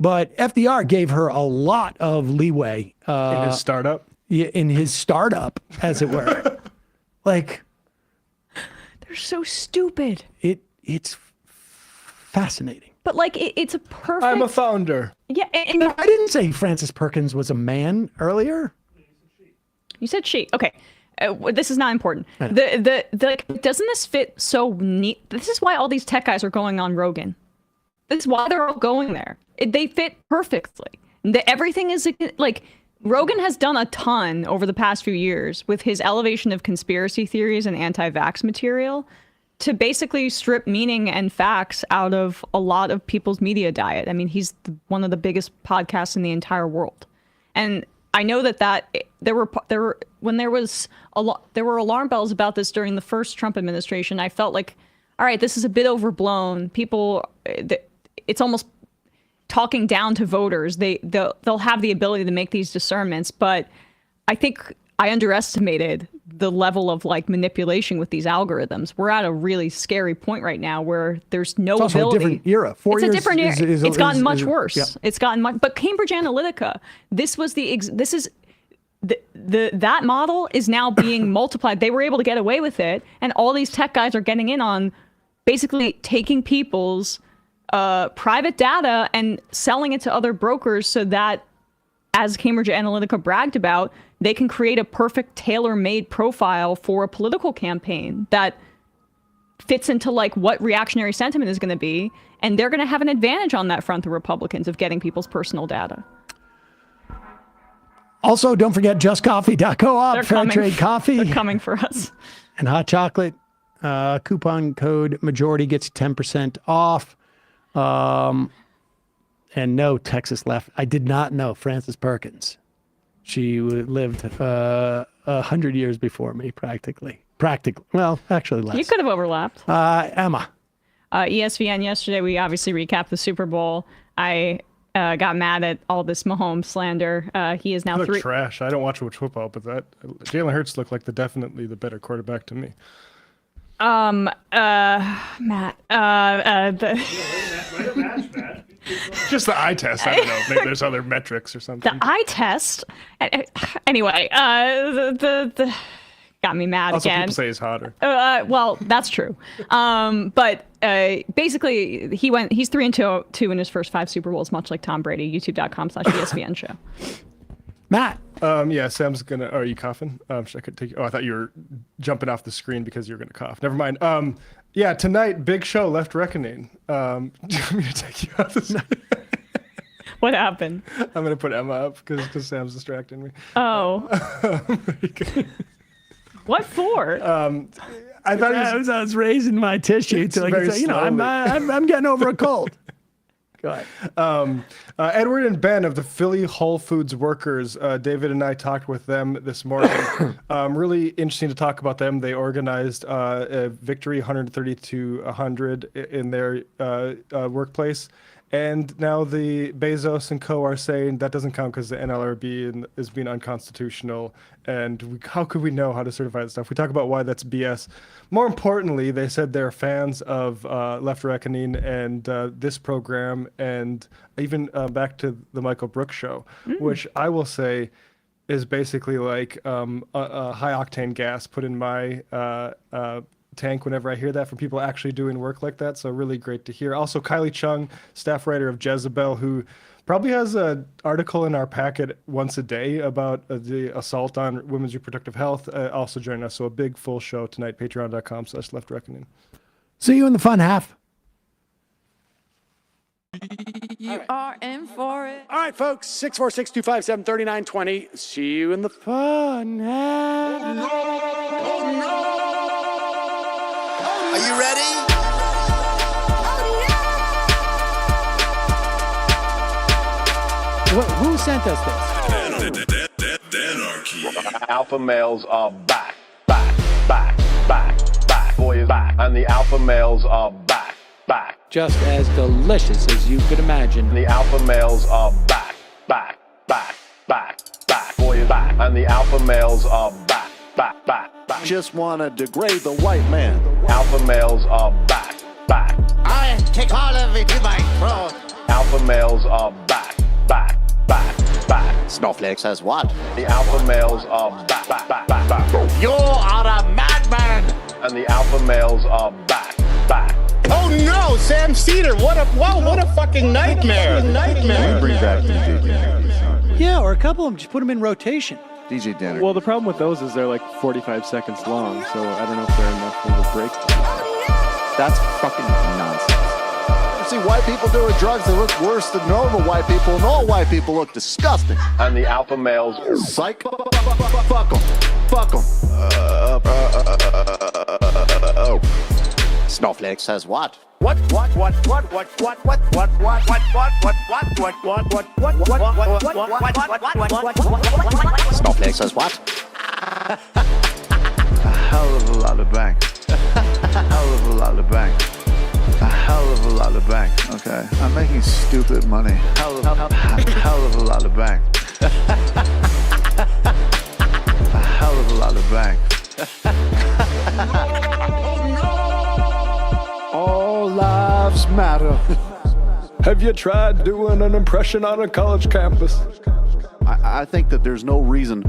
But FDR gave her a lot of leeway. In his startup? Yeah, in his startup, as it were. Like, they're so stupid. It's fascinating. But like, it's a perfect... I'm a founder. Yeah, and I didn't say Frances Perkins was a man earlier. You said she. Okay. This is not important. The doesn't this fit so neat? This is why all these tech guys are going on Rogan. This is why they're all going there. They fit perfectly. Everything is like, Rogan has done a ton over the past few years with his elevation of conspiracy theories and anti-vax material to basically strip meaning and facts out of a lot of people's media diet. I mean, he's one of the biggest podcasts in the entire world. And I know that there were alarm bells about this during the first Trump administration. I felt like, all right, this is a bit overblown. People, it's almost talking down to voters. They'll have the ability to make these discernments, but I think I underestimated the level of like manipulation with these algorithms. We're at a really scary point right now where there's no it's also ability. A different era. It's a different era. It's gotten much worse. Yeah. It's gotten much. But Cambridge Analytica, that model is now being multiplied. They were able to get away with it, and all these tech guys are getting in on basically taking people's private data and selling it to other brokers so that, as Cambridge Analytica bragged about, they can create a perfect tailor-made profile for a political campaign that fits into like what reactionary sentiment is going to be, and they're going to have an advantage on that front, the Republicans, of getting people's personal data. Also, don't forget justcoffee.coop, fair trade coffee. They're coming for us. And hot chocolate. Coupon code majority gets you 10% off. And no, Texas left. I did not know Frances Perkins. She lived 100 years before me, practically. Well, actually less. You could have overlapped. Emma. ESPN yesterday, we obviously recapped the Super Bowl. I got mad at all this Mahomes slander. He is now trash. I don't watch much football, but Jalen Hurts looked like definitely the better quarterback to me. Matt. Just the eye test. I don't know. Maybe there's other metrics or something. The eye test. Anyway, the got me mad also, again. People say he's hotter. Well, that's true. But basically, he's 3-2 in his first 5 Super Bowls, much like Tom Brady. YouTube.com/ESPN show. Matt. Yeah, Sam's gonna. Are you coughing? I could take. Oh, I thought you were jumping off the screen because you were gonna cough. Never mind. Yeah, tonight, big show, Left Reckoning. Do you want me to take you off the screen? What happened? I'm gonna put Emma up because Sam's distracting me. Oh. What for? I thought I was raising my tissue to I'm getting over a cold. Go ahead. Edward and Ben of the Philly Whole Foods Workers. David and I talked with them this morning. Really interesting to talk about them. They organized a victory 130 to 100 in their workplace. And now the Bezos and co are saying that doesn't count because the NLRB is being unconstitutional. And how could we know how to certify that stuff? We talk about why that's BS. More importantly, they said they're fans of Left Reckoning and this program, and even back to the Michael Brooks show, which I will say is basically like a high octane gas put in my tank whenever I hear that from people actually doing work like that. So really great to hear. Also, Kylie Chung, staff writer of Jezebel, who probably has an article in our packet once a day about the assault on women's reproductive health, also joining us. So a big full show tonight, patreon.com/leftreckoning. See you in the fun half. You are in for it. All right, folks, 646-257-3920. See you in the fun half. Oh, no. Are you ready? Who sent us this? Anarchy. Alpha males are back. Boy is back. And the alpha males are back. Just as delicious as you could imagine. The alpha males are back. Boy is back. And the alpha males are back. Just wanna degrade the white man. Alpha males are back. I take all of it in my throat. Alpha males are back. Snowflake says what? The alpha males are back. You are a madman. And the alpha males are back. Oh no, Sam Seder! What a fucking nightmare! Can we bring back DJ Danner? Yeah, or a couple of them. Just put them in rotation. DJ Danner. Well, the problem with those is they're like 45 seconds long, so I don't know if they're enough of a break. That's fucking nonsense. You see white people doing drugs, they look worse than normal white people, and all white people look disgusting. And the alpha males. Psych. Fuck them. Oh. Snowflake says what? Snowflake says what? A hell of a lot of bank. A hell of a lot of bank. A hell of a lot of bank. Okay, I'm making stupid money. Hell of a lot of bank. A hell of a lot of bank. All lives matter. Have you tried doing an impression on a college campus? I think that there's no reason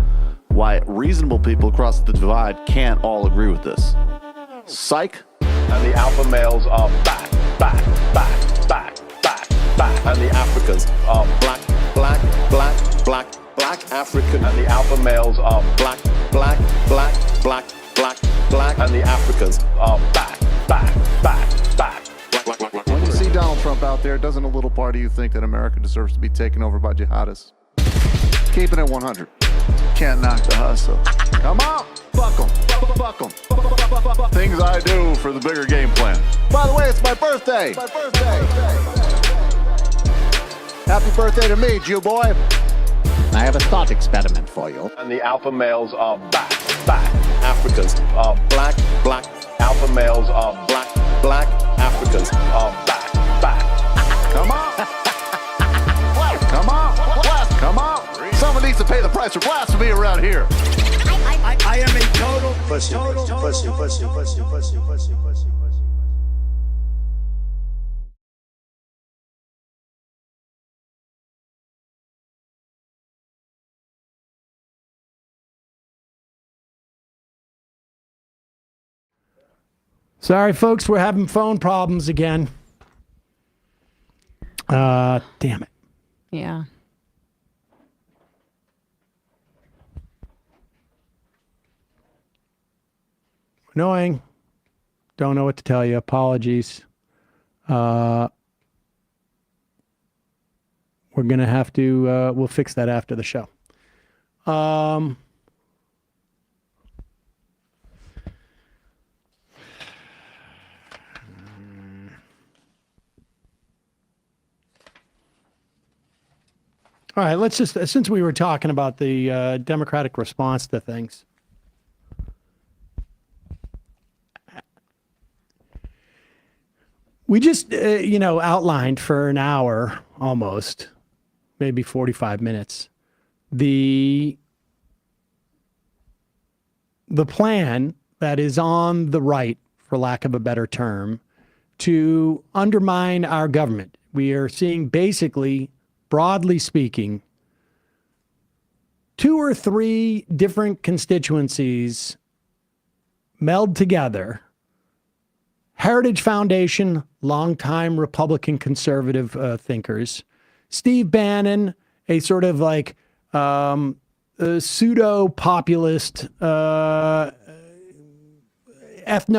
why reasonable people across the divide can't all agree with this. Psych. And the alpha males are back. And the Africans are black African. And the alpha males are black. And the Africans are back. When you see Donald Trump out there, doesn't a little part of you think that America deserves to be taken over by jihadists? Keeping it 100. Can't knock the hustle. Come on, fuck them. Things I do for the bigger game plan. By the way, it's my birthday. Happy birthday to me, Jew boy. I have a thought experiment for you. And the alpha males are back. Africans are black. Alpha males are black. Africans are back. Come on. Come on. Someone needs to pay the price for blasphemy around here. I am a total pussy. Sorry, folks, we're having phone problems again. Damn it. Yeah. Annoying. Don't know what to tell you. Apologies. We're going to have to, we'll fix that after the show. All right, let's just, since we were talking about the Democratic response to things. We just, outlined for an hour almost, maybe 45 minutes, the plan that is on the right, for lack of a better term, to undermine our government. We are seeing basically, broadly speaking, 2 or 3 different constituencies meld together. Heritage Foundation, longtime Republican conservative thinkers. Steve Bannon, a sort of like pseudo-populist, ethno